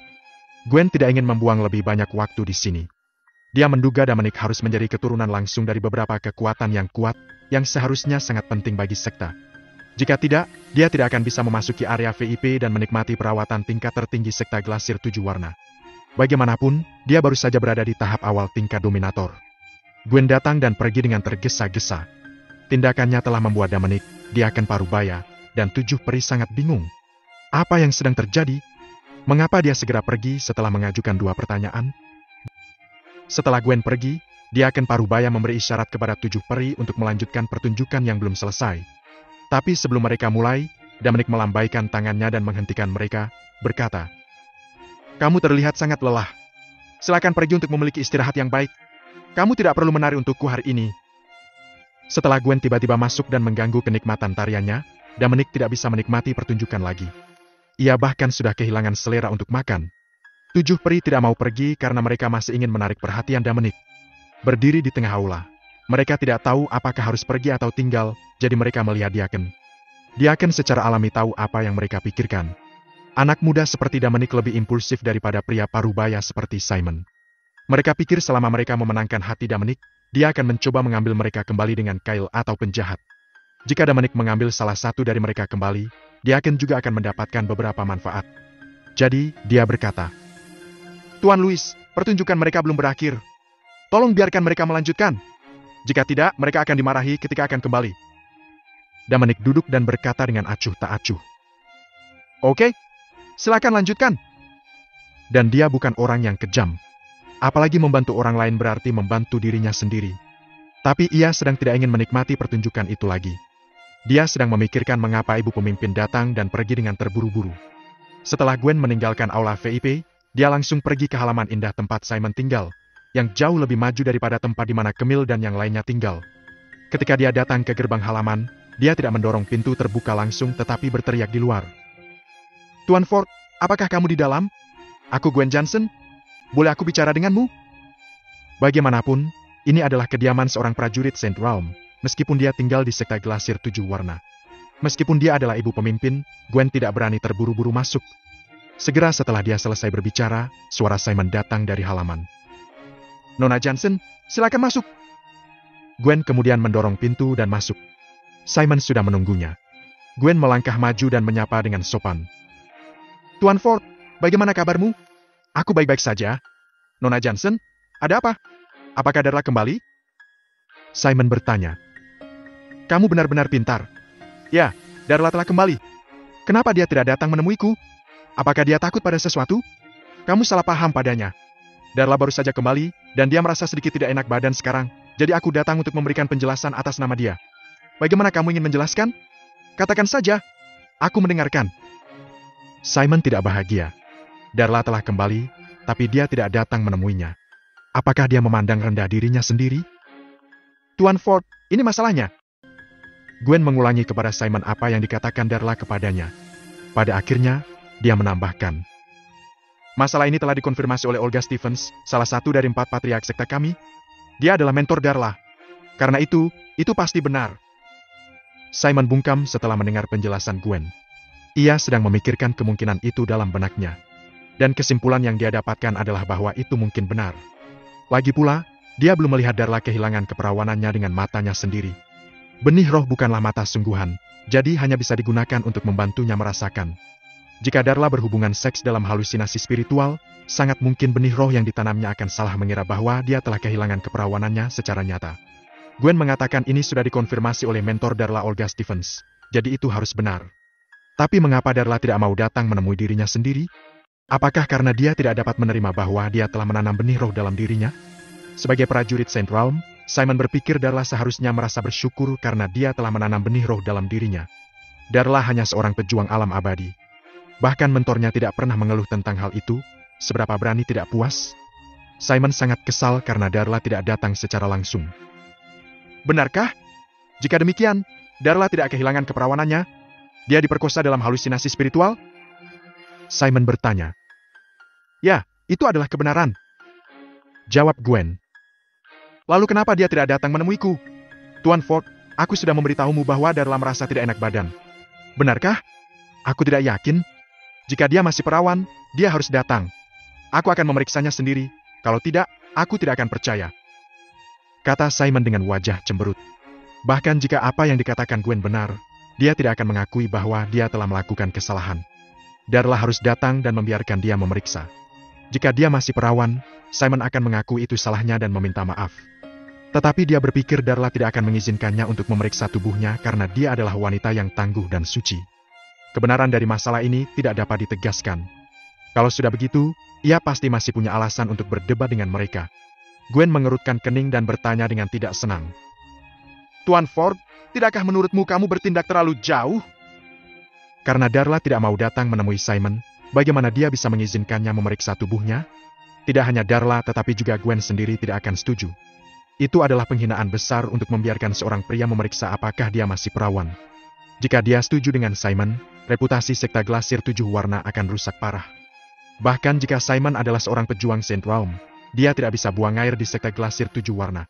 Gwen tidak ingin membuang lebih banyak waktu di sini. Dia menduga Dominic harus menjadi keturunan langsung dari beberapa kekuatan yang kuat, yang seharusnya sangat penting bagi sekta. Jika tidak, dia tidak akan bisa memasuki area VIP dan menikmati perawatan tingkat tertinggi sekta Glasir 7 warna. Bagaimanapun, dia baru saja berada di tahap awal tingkat dominator. Gwen datang dan pergi dengan tergesa-gesa. Tindakannya telah membuat Dominic, Diaken Parubaya, dan 7 peri sangat bingung. Apa yang sedang terjadi? Mengapa dia segera pergi setelah mengajukan 2 pertanyaan? Setelah Gwen pergi, Diaken Parubaya memberi isyarat kepada 7 peri untuk melanjutkan pertunjukan yang belum selesai. Tapi sebelum mereka mulai, Dominic melambaikan tangannya dan menghentikan mereka, berkata, "Kamu terlihat sangat lelah. Silakan pergi untuk memiliki istirahat yang baik. Kamu tidak perlu menari untukku hari ini." Setelah Gwen tiba-tiba masuk dan mengganggu kenikmatan tariannya, Dominic tidak bisa menikmati pertunjukan lagi. Ia bahkan sudah kehilangan selera untuk makan. 7 peri tidak mau pergi karena mereka masih ingin menarik perhatian Dominic. Berdiri di tengah aula. Mereka tidak tahu apakah harus pergi atau tinggal, jadi mereka melihat Diaken. Diaken secara alami tahu apa yang mereka pikirkan. Anak muda seperti Dominic lebih impulsif daripada pria parubaya seperti Simon. Mereka pikir selama mereka memenangkan hati Dominic, dia akan mencoba mengambil mereka kembali dengan kail atau penjahat. Jika Dominic mengambil salah satu dari mereka kembali, Diaken juga akan mendapatkan beberapa manfaat. Jadi, dia berkata, "Tuan Louis, pertunjukan mereka belum berakhir. Tolong biarkan mereka melanjutkan. Jika tidak, mereka akan dimarahi ketika akan kembali." Dominic duduk dan berkata dengan acuh tak acuh, "Oke, silakan lanjutkan." Dan dia bukan orang yang kejam. Apalagi membantu orang lain berarti membantu dirinya sendiri. Tapi ia sedang tidak ingin menikmati pertunjukan itu lagi. Dia sedang memikirkan mengapa ibu pemimpin datang dan pergi dengan terburu-buru. Setelah Gwen meninggalkan aula VIP, dia langsung pergi ke halaman indah tempat Simon tinggal, yang jauh lebih maju daripada tempat di mana Camille dan yang lainnya tinggal. Ketika dia datang ke gerbang halaman, dia tidak mendorong pintu terbuka langsung tetapi berteriak di luar. "Tuan Ford, apakah kamu di dalam? Aku Gwen Johnson. Boleh aku bicara denganmu?" Bagaimanapun, ini adalah kediaman seorang prajurit Saint Realm, meskipun dia tinggal di sekte Glasir 7 Warna. Meskipun dia adalah ibu pemimpin, Gwen tidak berani terburu-buru masuk. Segera setelah dia selesai berbicara, suara Simon datang dari halaman. "Nona Johnson, silakan masuk." Gwen kemudian mendorong pintu dan masuk. Simon sudah menunggunya. Gwen melangkah maju dan menyapa dengan sopan. "Tuan Ford, bagaimana kabarmu?" "Aku baik-baik saja." "Nona Johnson, ada apa? Apakah Darla kembali?" Simon bertanya. "Kamu benar-benar pintar." "Ya, Darla telah kembali." "Kenapa dia tidak datang menemuiku? Apakah dia takut pada sesuatu?" "Kamu salah paham padanya. Darla baru saja kembali, dan dia merasa sedikit tidak enak badan sekarang, jadi aku datang untuk memberikan penjelasan atas nama dia." "Bagaimana kamu ingin menjelaskan? Katakan saja. Aku mendengarkan." Simon tidak bahagia. Darla telah kembali, tapi dia tidak datang menemuinya. Apakah dia memandang rendah dirinya sendiri? "Tuan Ford, ini masalahnya." Gwen mengulangi kepada Simon apa yang dikatakan Darla kepadanya. Pada akhirnya, dia menambahkan. "Masalah ini telah dikonfirmasi oleh Olga Stevens, salah satu dari 4 patriark sekte kami. Dia adalah mentor Darla. Karena itu pasti benar." Simon bungkam setelah mendengar penjelasan Gwen. Ia sedang memikirkan kemungkinan itu dalam benaknya. Dan kesimpulan yang dia dapatkan adalah bahwa itu mungkin benar. Lagi pula, dia belum melihat Darla kehilangan keperawanannya dengan matanya sendiri. Benih roh bukanlah mata sungguhan, jadi hanya bisa digunakan untuk membantunya merasakan. Jika Darla berhubungan seks dalam halusinasi spiritual, sangat mungkin benih roh yang ditanamnya akan salah mengira bahwa dia telah kehilangan keperawanannya secara nyata. Gwen mengatakan ini sudah dikonfirmasi oleh mentor Darla Olga Stevens, jadi itu harus benar. Tapi mengapa Darla tidak mau datang menemui dirinya sendiri? Apakah karena dia tidak dapat menerima bahwa dia telah menanam benih roh dalam dirinya? Sebagai prajurit Saint Realm, Simon berpikir Darla seharusnya merasa bersyukur karena dia telah menanam benih roh dalam dirinya. Darla hanya seorang pejuang alam abadi. Bahkan mentornya tidak pernah mengeluh tentang hal itu, seberapa berani tidak puas. Simon sangat kesal karena Darla tidak datang secara langsung. "Benarkah? Jika demikian, Darla tidak kehilangan keperawanannya? Dia diperkosa dalam halusinasi spiritual?" Simon bertanya. "Ya, itu adalah kebenaran," jawab Gwen. "Lalu kenapa dia tidak datang menemuiku?" "Tuan Ford, aku sudah memberitahumu bahwa Darla merasa tidak enak badan." "Benarkah? Aku tidak yakin. Jika dia masih perawan, dia harus datang. Aku akan memeriksanya sendiri. Kalau tidak, aku tidak akan percaya," kata Simon dengan wajah cemberut. Bahkan jika apa yang dikatakan Gwen benar, dia tidak akan mengakui bahwa dia telah melakukan kesalahan. Darla harus datang dan membiarkan dia memeriksa. Jika dia masih perawan, Simon akan mengaku itu salahnya dan meminta maaf. Tetapi dia berpikir Darla tidak akan mengizinkannya untuk memeriksa tubuhnya karena dia adalah wanita yang tangguh dan suci. Kebenaran dari masalah ini tidak dapat ditegaskan. Kalau sudah begitu, ia pasti masih punya alasan untuk berdebat dengan mereka. Gwen mengerutkan kening dan bertanya dengan tidak senang. "Tuan Ford, tidakkah menurutmu kamu bertindak terlalu jauh?" Karena Darla tidak mau datang menemui Simon, bagaimana dia bisa mengizinkannya memeriksa tubuhnya? Tidak hanya Darla tetapi juga Gwen sendiri tidak akan setuju. Itu adalah penghinaan besar untuk membiarkan seorang pria memeriksa apakah dia masih perawan. Jika dia setuju dengan Simon, reputasi sekte Glasir 7 Warna akan rusak parah. Bahkan jika Simon adalah seorang pejuang Saint Realm, dia tidak bisa buang air di sekte Glasir 7 Warna.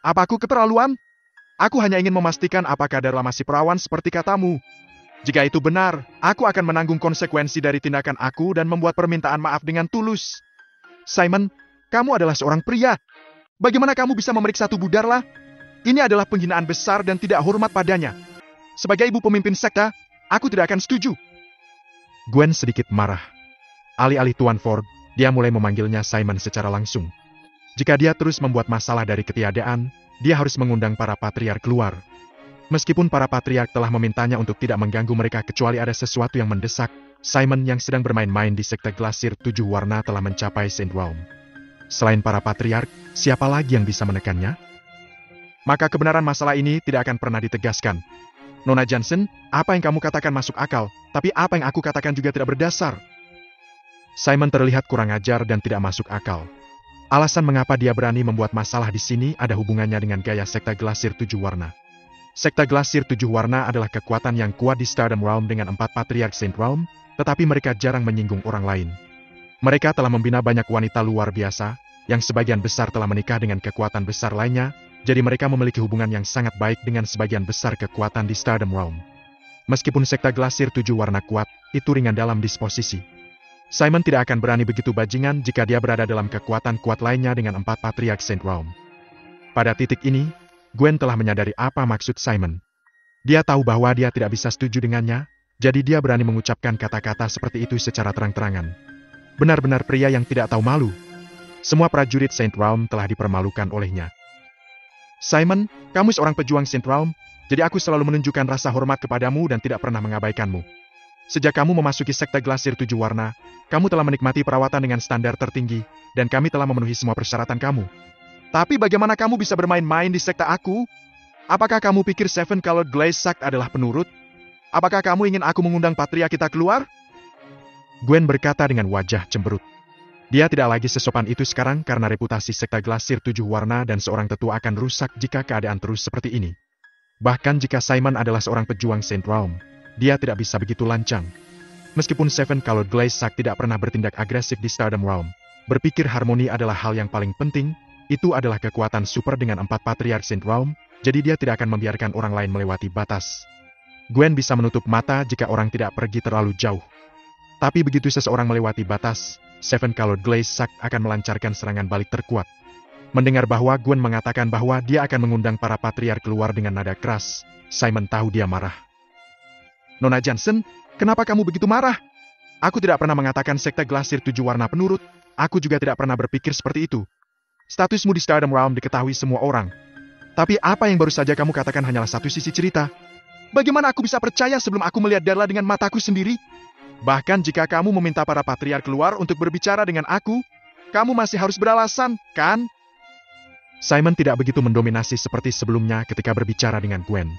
"Apa aku keterlaluan? Aku hanya ingin memastikan apakah Darla masih perawan seperti katamu. Jika itu benar, aku akan menanggung konsekuensi dari tindakan aku dan membuat permintaan maaf dengan tulus." "Simon, kamu adalah seorang pria. Bagaimana kamu bisa memeriksa tubuh Darla? Ini adalah penghinaan besar dan tidak hormat padanya. Sebagai ibu pemimpin sekte, aku tidak akan setuju." Gwen sedikit marah. Alih-alih Tuan Ford, dia mulai memanggilnya Simon secara langsung. Jika dia terus membuat masalah dari ketiadaan, dia harus mengundang para patriark keluar. Meskipun para patriark telah memintanya untuk tidak mengganggu mereka kecuali ada sesuatu yang mendesak, Simon yang sedang bermain-main di sekte Glasir 7 Warna telah mencapai Saint Realm. Selain para patriark, siapa lagi yang bisa menekannya? Maka kebenaran masalah ini tidak akan pernah ditegaskan. "Nona Johnson, apa yang kamu katakan masuk akal, tapi apa yang aku katakan juga tidak berdasar." Simon terlihat kurang ajar dan tidak masuk akal. Alasan mengapa dia berani membuat masalah di sini ada hubungannya dengan gaya sekte Glasir 7 warna. Sekte Glasir 7 warna adalah kekuatan yang kuat di Stardom Realm dengan 4 Patriarch Saint Realm, tetapi mereka jarang menyinggung orang lain. Mereka telah membina banyak wanita luar biasa, yang sebagian besar telah menikah dengan kekuatan besar lainnya, jadi mereka memiliki hubungan yang sangat baik dengan sebagian besar kekuatan di Stardom Realm. Meskipun sekte Glasir 7 warna kuat, itu ringan dalam disposisi. Simon tidak akan berani begitu bajingan jika dia berada dalam kekuatan kuat lainnya dengan 4 Patriarch Saint Realm. Pada titik ini, Gwen telah menyadari apa maksud Simon. Dia tahu bahwa dia tidak bisa setuju dengannya, jadi dia berani mengucapkan kata-kata seperti itu secara terang-terangan. Benar-benar pria yang tidak tahu malu. Semua prajurit Saint Realm telah dipermalukan olehnya. Simon, kamu seorang pejuang Saint Realm, jadi aku selalu menunjukkan rasa hormat kepadamu dan tidak pernah mengabaikanmu. Sejak kamu memasuki sekte Glasir 7 warna, kamu telah menikmati perawatan dengan standar tertinggi, dan kami telah memenuhi semua persyaratan kamu. Tapi bagaimana kamu bisa bermain-main di sekte aku? Apakah kamu pikir Seven Colored Glaze Sect adalah penurut? Apakah kamu ingin aku mengundang patria kita keluar? Gwen berkata dengan wajah cemberut. Dia tidak lagi sesopan itu sekarang karena reputasi sekte Glasir 7 warna dan seorang tetua akan rusak jika keadaan terus seperti ini. Bahkan jika Simon adalah seorang pejuang Saint Realm, dia tidak bisa begitu lancang. Meskipun Seven Colored Glaze Sect tidak pernah bertindak agresif di Stardom Realm, berpikir harmoni adalah hal yang paling penting, itu adalah kekuatan super dengan 4 Patriarch Saint Realm, jadi dia tidak akan membiarkan orang lain melewati batas. Gwen bisa menutup mata jika orang tidak pergi terlalu jauh. Tapi begitu seseorang melewati batas, Seven Colored Glaze Sect akan melancarkan serangan balik terkuat. Mendengar bahwa Gwen mengatakan bahwa dia akan mengundang para Patriarch keluar dengan nada keras, Simon tahu dia marah. Nona Johnson, kenapa kamu begitu marah? Aku tidak pernah mengatakan sekte Glasir 7 warna penurut, aku juga tidak pernah berpikir seperti itu. Statusmu di Stardom Realm diketahui semua orang. Tapi apa yang baru saja kamu katakan hanyalah satu sisi cerita. Bagaimana aku bisa percaya sebelum aku melihat Darla dengan mataku sendiri? Bahkan jika kamu meminta para patriark keluar untuk berbicara dengan aku, kamu masih harus beralasan, kan? Simon tidak begitu mendominasi seperti sebelumnya ketika berbicara dengan Gwen.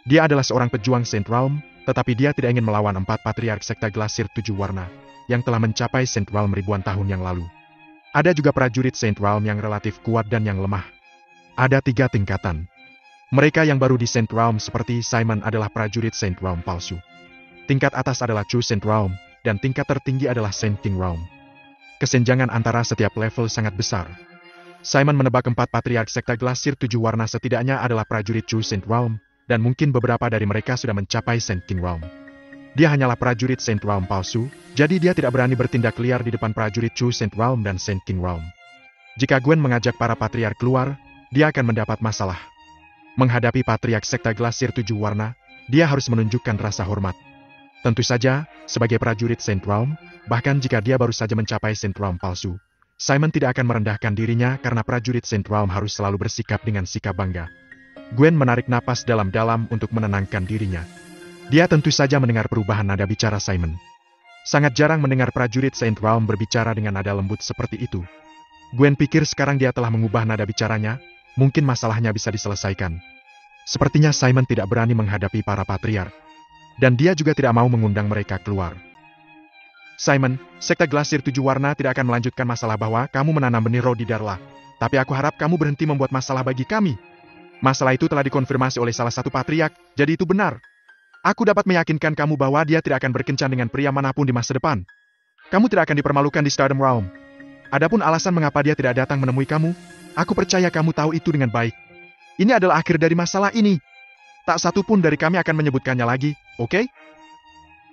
Dia adalah seorang pejuang Saint Realm, tetapi dia tidak ingin melawan 4 Patriark sekte Glasir 7 warna, yang telah mencapai Saint Realm ribuan tahun yang lalu. Ada juga prajurit Saint Realm yang relatif kuat dan yang lemah. Ada 3 tingkatan. Mereka yang baru di Saint Realm seperti Simon adalah prajurit Saint Realm palsu. Tingkat atas adalah True Saint Realm, dan tingkat tertinggi adalah Saint King Realm. Kesenjangan antara setiap level sangat besar. Simon menebak 4 Patriark sekte Glasir 7 warna setidaknya adalah prajurit True Saint Realm, dan mungkin beberapa dari mereka sudah mencapai Saint King Realm. Dia hanyalah prajurit Saint Realm palsu, jadi dia tidak berani bertindak liar di depan prajurit True Saint Realm dan Saint King Realm. Jika Gwen mengajak para patriark keluar, dia akan mendapat masalah. Menghadapi patriark sekte Glasir 7 warna, dia harus menunjukkan rasa hormat. Tentu saja, sebagai prajurit Saint Realm, bahkan jika dia baru saja mencapai Saint Realm palsu, Simon tidak akan merendahkan dirinya karena prajurit Saint Realm harus selalu bersikap dengan sikap bangga. Gwen menarik napas dalam-dalam untuk menenangkan dirinya. Dia tentu saja mendengar perubahan nada bicara Simon. Sangat jarang mendengar prajurit Saint Realm berbicara dengan nada lembut seperti itu. Gwen pikir sekarang dia telah mengubah nada bicaranya, mungkin masalahnya bisa diselesaikan. Sepertinya Simon tidak berani menghadapi para patriark. Dan dia juga tidak mau mengundang mereka keluar. Simon, sekte Glasir 7 warna tidak akan melanjutkan masalah bahwa kamu menanam benih roh di Darla. Tapi aku harap kamu berhenti membuat masalah bagi kami. Masalah itu telah dikonfirmasi oleh salah satu patriark, jadi itu benar. Aku dapat meyakinkan kamu bahwa dia tidak akan berkencan dengan pria manapun di masa depan. Kamu tidak akan dipermalukan di Stardom Realm. Adapun alasan mengapa dia tidak datang menemui kamu, aku percaya kamu tahu itu dengan baik. Ini adalah akhir dari masalah ini. Tak satu pun dari kami akan menyebutkannya lagi, oke?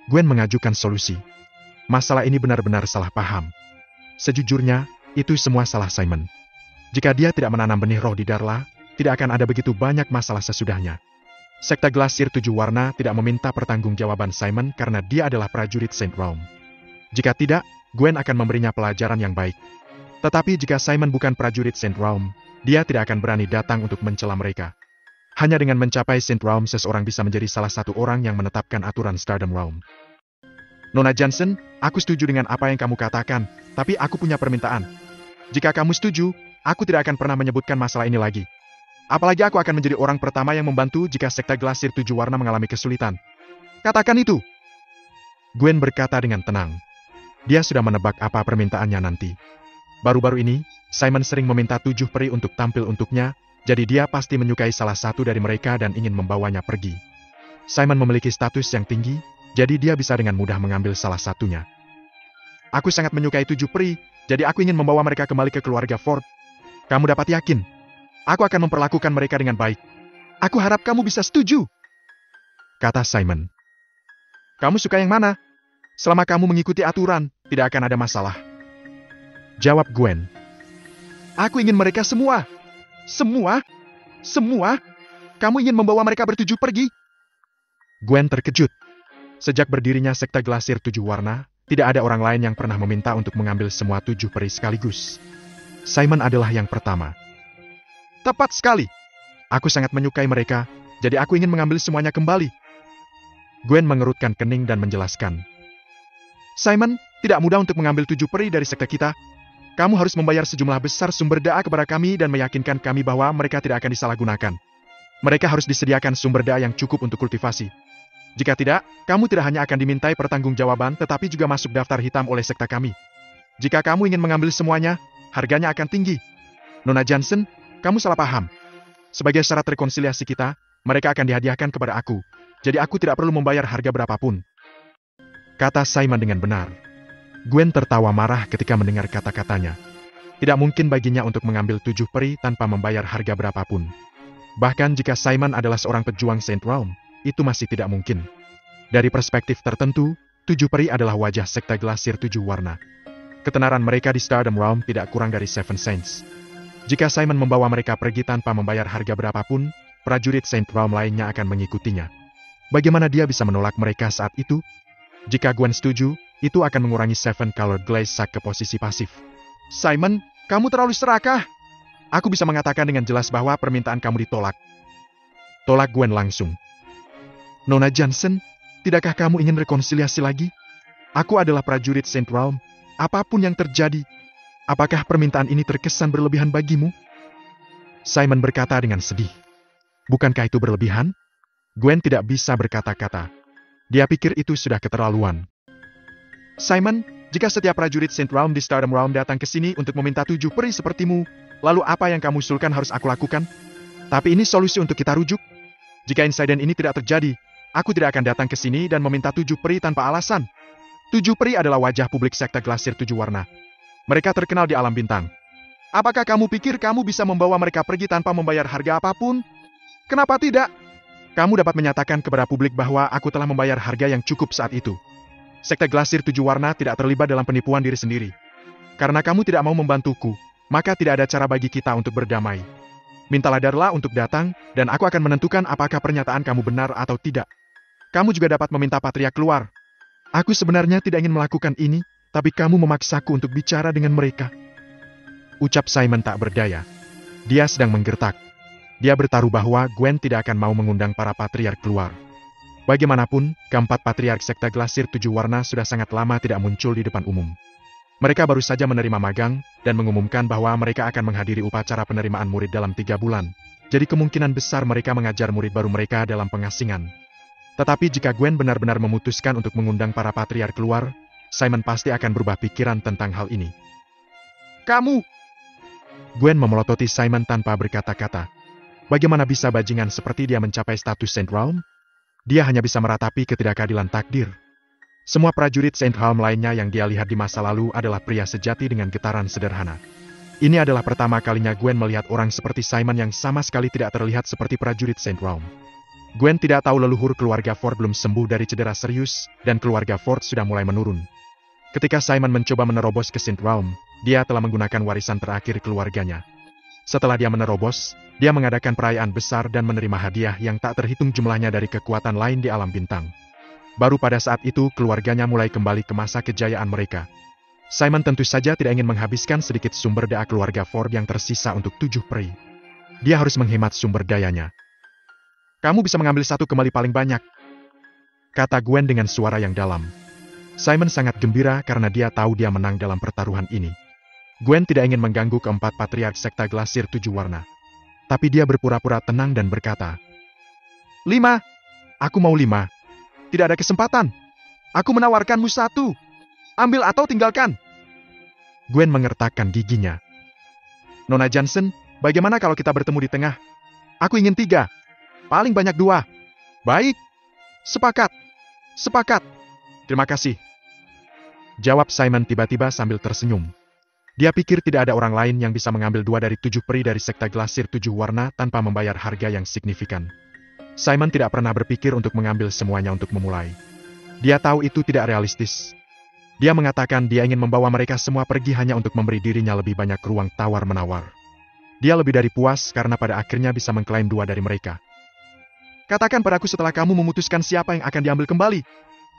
Gwen mengajukan solusi. Masalah ini benar-benar salah paham. Sejujurnya, itu semua salah Simon. Jika dia tidak menanam benih roh di Darla, tidak akan ada begitu banyak masalah sesudahnya. Sekte Glasir 7 warna tidak meminta pertanggungjawaban Simon karena dia adalah prajurit Saint Realm. Jika tidak, Gwen akan memberinya pelajaran yang baik. Tetapi jika Simon bukan prajurit Saint Realm, dia tidak akan berani datang untuk mencela mereka. Hanya dengan mencapai Saint Realm seseorang bisa menjadi salah satu orang yang menetapkan aturan Stardom Realm. Nona Johnson, aku setuju dengan apa yang kamu katakan, tapi aku punya permintaan. Jika kamu setuju, aku tidak akan pernah menyebutkan masalah ini lagi. Apalagi aku akan menjadi orang pertama yang membantu jika sekte Glasir 7 warna mengalami kesulitan. Katakan itu. Gwen berkata dengan tenang. Dia sudah menebak apa permintaannya nanti. Baru-baru ini, Simon sering meminta 7 peri untuk tampil untuknya, jadi dia pasti menyukai salah satu dari mereka dan ingin membawanya pergi. Simon memiliki status yang tinggi, jadi dia bisa dengan mudah mengambil salah satunya. Aku sangat menyukai 7 peri, jadi aku ingin membawa mereka kembali ke keluarga Ford. Kamu dapat yakin? Aku akan memperlakukan mereka dengan baik. Aku harap kamu bisa setuju, kata Simon. Kamu suka yang mana? Selama kamu mengikuti aturan, tidak akan ada masalah, jawab Gwen. Aku ingin mereka semua. Semua? Semua? Kamu ingin membawa mereka bertujuh pergi? Gwen terkejut. Sejak berdirinya sekte Glasir 7 Warna, tidak ada orang lain yang pernah meminta untuk mengambil semua 7 peri sekaligus. Simon adalah yang pertama. Tepat sekali. Aku sangat menyukai mereka, jadi aku ingin mengambil semuanya kembali. Gwen mengerutkan kening dan menjelaskan. Simon, tidak mudah untuk mengambil 7 peri dari sekte kita. Kamu harus membayar sejumlah besar sumber daya kepada kami dan meyakinkan kami bahwa mereka tidak akan disalahgunakan. Mereka harus disediakan sumber daya yang cukup untuk kultivasi. Jika tidak, kamu tidak hanya akan dimintai pertanggungjawaban tetapi juga masuk daftar hitam oleh sekte kami. Jika kamu ingin mengambil semuanya, harganya akan tinggi. Nona Johnson, kamu salah paham. Sebagai syarat rekonsiliasi kita, mereka akan dihadiahkan kepada aku. Jadi aku tidak perlu membayar harga berapapun, kata Simon dengan benar. Gwen tertawa marah ketika mendengar kata-katanya. Tidak mungkin baginya untuk mengambil 7 peri tanpa membayar harga berapapun. Bahkan jika Simon adalah seorang pejuang Saint Realm, itu masih tidak mungkin. Dari perspektif tertentu, 7 peri adalah wajah sekte Glasir 7 Warna. Ketenaran mereka di Stardom Realm tidak kurang dari Seven Saints. Jika Simon membawa mereka pergi tanpa membayar harga berapapun, prajurit Saint Realm lainnya akan mengikutinya. Bagaimana dia bisa menolak mereka saat itu? Jika Gwen setuju, itu akan mengurangi Seven Color Glaze Sack ke posisi pasif. Simon, kamu terlalu serakah. Aku bisa mengatakan dengan jelas bahwa permintaan kamu ditolak. Tolak Gwen langsung. Nona Johnson, tidakkah kamu ingin rekonsiliasi lagi? Aku adalah prajurit Saint Realm. Apapun yang terjadi, apakah permintaan ini terkesan berlebihan bagimu? Simon berkata dengan sedih. Bukankah itu berlebihan? Gwen tidak bisa berkata-kata. Dia pikir itu sudah keterlaluan. Simon, jika setiap prajurit Saint Realm di Stardom Realm datang ke sini untuk meminta 7 peri sepertimu, lalu apa yang kamu usulkan harus aku lakukan? Tapi ini solusi untuk kita rujuk. Jika insiden ini tidak terjadi, aku tidak akan datang ke sini dan meminta 7 peri tanpa alasan. 7 peri adalah wajah publik sekte Glasir 7 Warna. Mereka terkenal di alam bintang. Apakah kamu pikir kamu bisa membawa mereka pergi tanpa membayar harga apapun? Kenapa tidak? Kamu dapat menyatakan kepada publik bahwa aku telah membayar harga yang cukup saat itu. Sekte Glasir 7 Warna tidak terlibat dalam penipuan diri sendiri. Karena kamu tidak mau membantuku, maka tidak ada cara bagi kita untuk berdamai. Mintalah Darla untuk datang, dan aku akan menentukan apakah pernyataan kamu benar atau tidak. Kamu juga dapat meminta Patria keluar. Aku sebenarnya tidak ingin melakukan ini, tapi kamu memaksaku untuk bicara dengan mereka. Ucap Simon tak berdaya. Dia sedang menggertak. Dia bertaruh bahwa Gwen tidak akan mau mengundang para patriark keluar. Bagaimanapun, keempat patriark sekte Glasir 7 Warna sudah sangat lama tidak muncul di depan umum. Mereka baru saja menerima magang, dan mengumumkan bahwa mereka akan menghadiri upacara penerimaan murid dalam 3 bulan. Jadi kemungkinan besar mereka mengajar murid baru mereka dalam pengasingan. Tetapi jika Gwen benar-benar memutuskan untuk mengundang para patriark keluar, Simon pasti akan berubah pikiran tentang hal ini. Kamu! Gwen memelototi Simon tanpa berkata-kata. Bagaimana bisa bajingan seperti dia mencapai status Saint Realm? Dia hanya bisa meratapi ketidakadilan takdir. Semua prajurit Saint Realm lainnya yang dia lihat di masa lalu adalah pria sejati dengan getaran sederhana. Ini adalah pertama kalinya Gwen melihat orang seperti Simon yang sama sekali tidak terlihat seperti prajurit Saint Realm. Gwen tidak tahu leluhur keluarga Ford belum sembuh dari cedera serius, dan keluarga Ford sudah mulai menurun. Ketika Simon mencoba menerobos ke Saint Realm, dia telah menggunakan warisan terakhir keluarganya. Setelah dia menerobos, dia mengadakan perayaan besar dan menerima hadiah yang tak terhitung jumlahnya dari kekuatan lain di alam bintang. Baru pada saat itu keluarganya mulai kembali ke masa kejayaan mereka. Simon tentu saja tidak ingin menghabiskan sedikit sumber daya keluarga Ford yang tersisa untuk 7 peri. Dia harus menghemat sumber dayanya. Kamu bisa mengambil satu kembali paling banyak, kata Gwen dengan suara yang dalam. Simon sangat gembira karena dia tahu dia menang dalam pertaruhan ini. Gwen tidak ingin mengganggu keempat patriark sekte Glasir 7 Warna. Tapi dia berpura-pura tenang dan berkata, 5. Aku mau 5. Tidak ada kesempatan. Aku menawarkanmu 1. Ambil atau tinggalkan. Gwen mengertakkan giginya. Nona Johnson, bagaimana kalau kita bertemu di tengah? Aku ingin 3. Paling banyak 2. Baik. Sepakat. Sepakat. Terima kasih. Jawab Simon tiba-tiba sambil tersenyum. Dia pikir tidak ada orang lain yang bisa mengambil 2 dari 7 peri dari sekte glasir 7 warna tanpa membayar harga yang signifikan. Simon tidak pernah berpikir untuk mengambil semuanya untuk memulai. Dia tahu itu tidak realistis. Dia mengatakan dia ingin membawa mereka semua pergi hanya untuk memberi dirinya lebih banyak ruang tawar-menawar. Dia lebih dari puas karena pada akhirnya bisa mengklaim 2 dari mereka. Katakan padaku setelah kamu memutuskan siapa yang akan diambil kembali.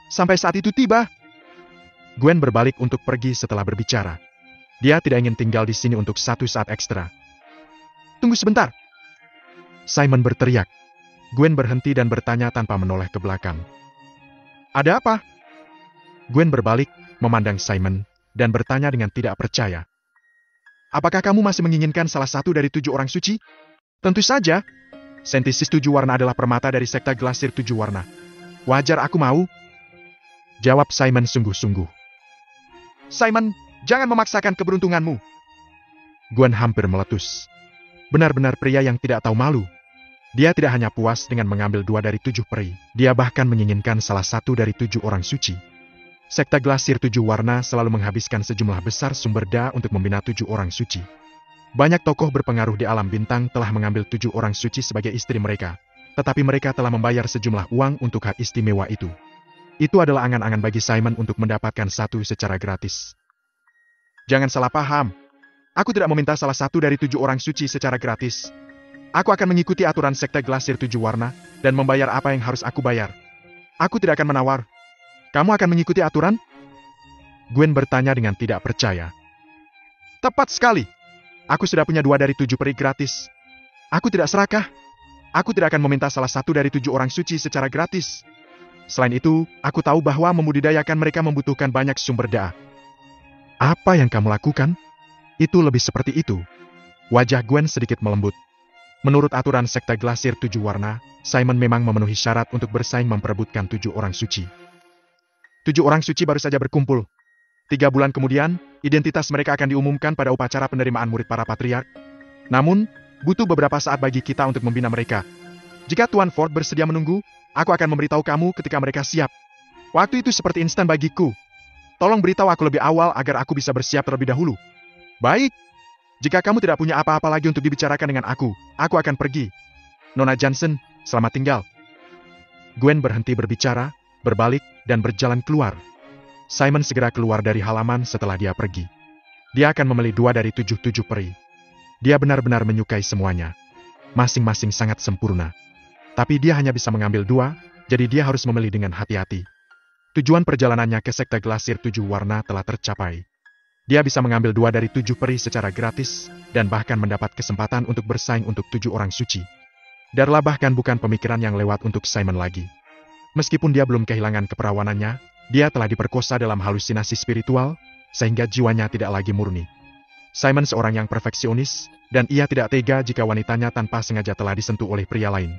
Sampai saat itu tiba. Gwen berbalik untuk pergi setelah berbicara. Dia tidak ingin tinggal di sini untuk 1 saat ekstra. Tunggu sebentar. Simon berteriak. Gwen berhenti dan bertanya tanpa menoleh ke belakang. Ada apa? Gwen berbalik, memandang Simon, dan bertanya dengan tidak percaya. Apakah kamu masih menginginkan salah satu dari 7 orang suci? Tentu saja. Sentisis 7 warna adalah permata dari sekte glasir 7 warna. Wajar aku mau. Jawab Simon sungguh-sungguh. Simon, jangan memaksakan keberuntunganmu. Gwen hampir meletus. Benar-benar pria yang tidak tahu malu. Dia tidak hanya puas dengan mengambil 2 dari 7 peri, dia bahkan menginginkan salah satu dari 7 orang suci. Sekte glasir 7 warna selalu menghabiskan sejumlah besar sumber daya untuk membina 7 orang suci. Banyak tokoh berpengaruh di alam bintang telah mengambil 7 orang suci sebagai istri mereka, tetapi mereka telah membayar sejumlah uang untuk hak istimewa itu. Itu adalah angan-angan bagi Simon untuk mendapatkan 1 secara gratis. Jangan salah paham. Aku tidak meminta salah satu dari 7 orang suci secara gratis. Aku akan mengikuti aturan sekte glasir 7 warna, dan membayar apa yang harus aku bayar. Aku tidak akan menawar. Kamu akan mengikuti aturan? Gwen bertanya dengan tidak percaya. Tepat sekali. Aku sudah punya 2 dari 7 peri gratis. Aku tidak serakah. Aku tidak akan meminta salah satu dari 7 orang suci secara gratis. Selain itu, aku tahu bahwa membudidayakan mereka membutuhkan banyak sumber daya. Apa yang kamu lakukan? Itu lebih seperti itu. Wajah Gwen sedikit melembut. Menurut aturan sekte glasir 7 warna, Simon memang memenuhi syarat untuk bersaing memperebutkan 7 orang suci. 7 orang suci baru saja berkumpul. 3 bulan kemudian, identitas mereka akan diumumkan pada upacara penerimaan murid para patriark. Namun, butuh beberapa saat bagi kita untuk membina mereka. Jika Tuan Ford bersedia menunggu, aku akan memberitahu kamu ketika mereka siap. Waktu itu seperti instan bagiku. Tolong beritahu aku lebih awal agar aku bisa bersiap terlebih dahulu. Baik. Jika kamu tidak punya apa-apa lagi untuk dibicarakan dengan aku akan pergi. Nona Johnson, selamat tinggal. Gwen berhenti berbicara, berbalik, dan berjalan keluar. Simon segera keluar dari halaman setelah dia pergi. Dia akan memilih 2 dari 7 peri. Dia benar-benar menyukai semuanya. Masing-masing sangat sempurna. Tapi dia hanya bisa mengambil 2, jadi dia harus memilih dengan hati-hati. Tujuan perjalanannya ke sekte glasir 7 warna telah tercapai. Dia bisa mengambil 2 dari 7 peri secara gratis, dan bahkan mendapat kesempatan untuk bersaing untuk 7 orang suci. Darla bahkan bukan pemikiran yang lewat untuk Simon lagi. Meskipun dia belum kehilangan keperawanannya, dia telah diperkosa dalam halusinasi spiritual, sehingga jiwanya tidak lagi murni. Simon seorang yang perfeksionis, dan ia tidak tega jika wanitanya tanpa sengaja telah disentuh oleh pria lain.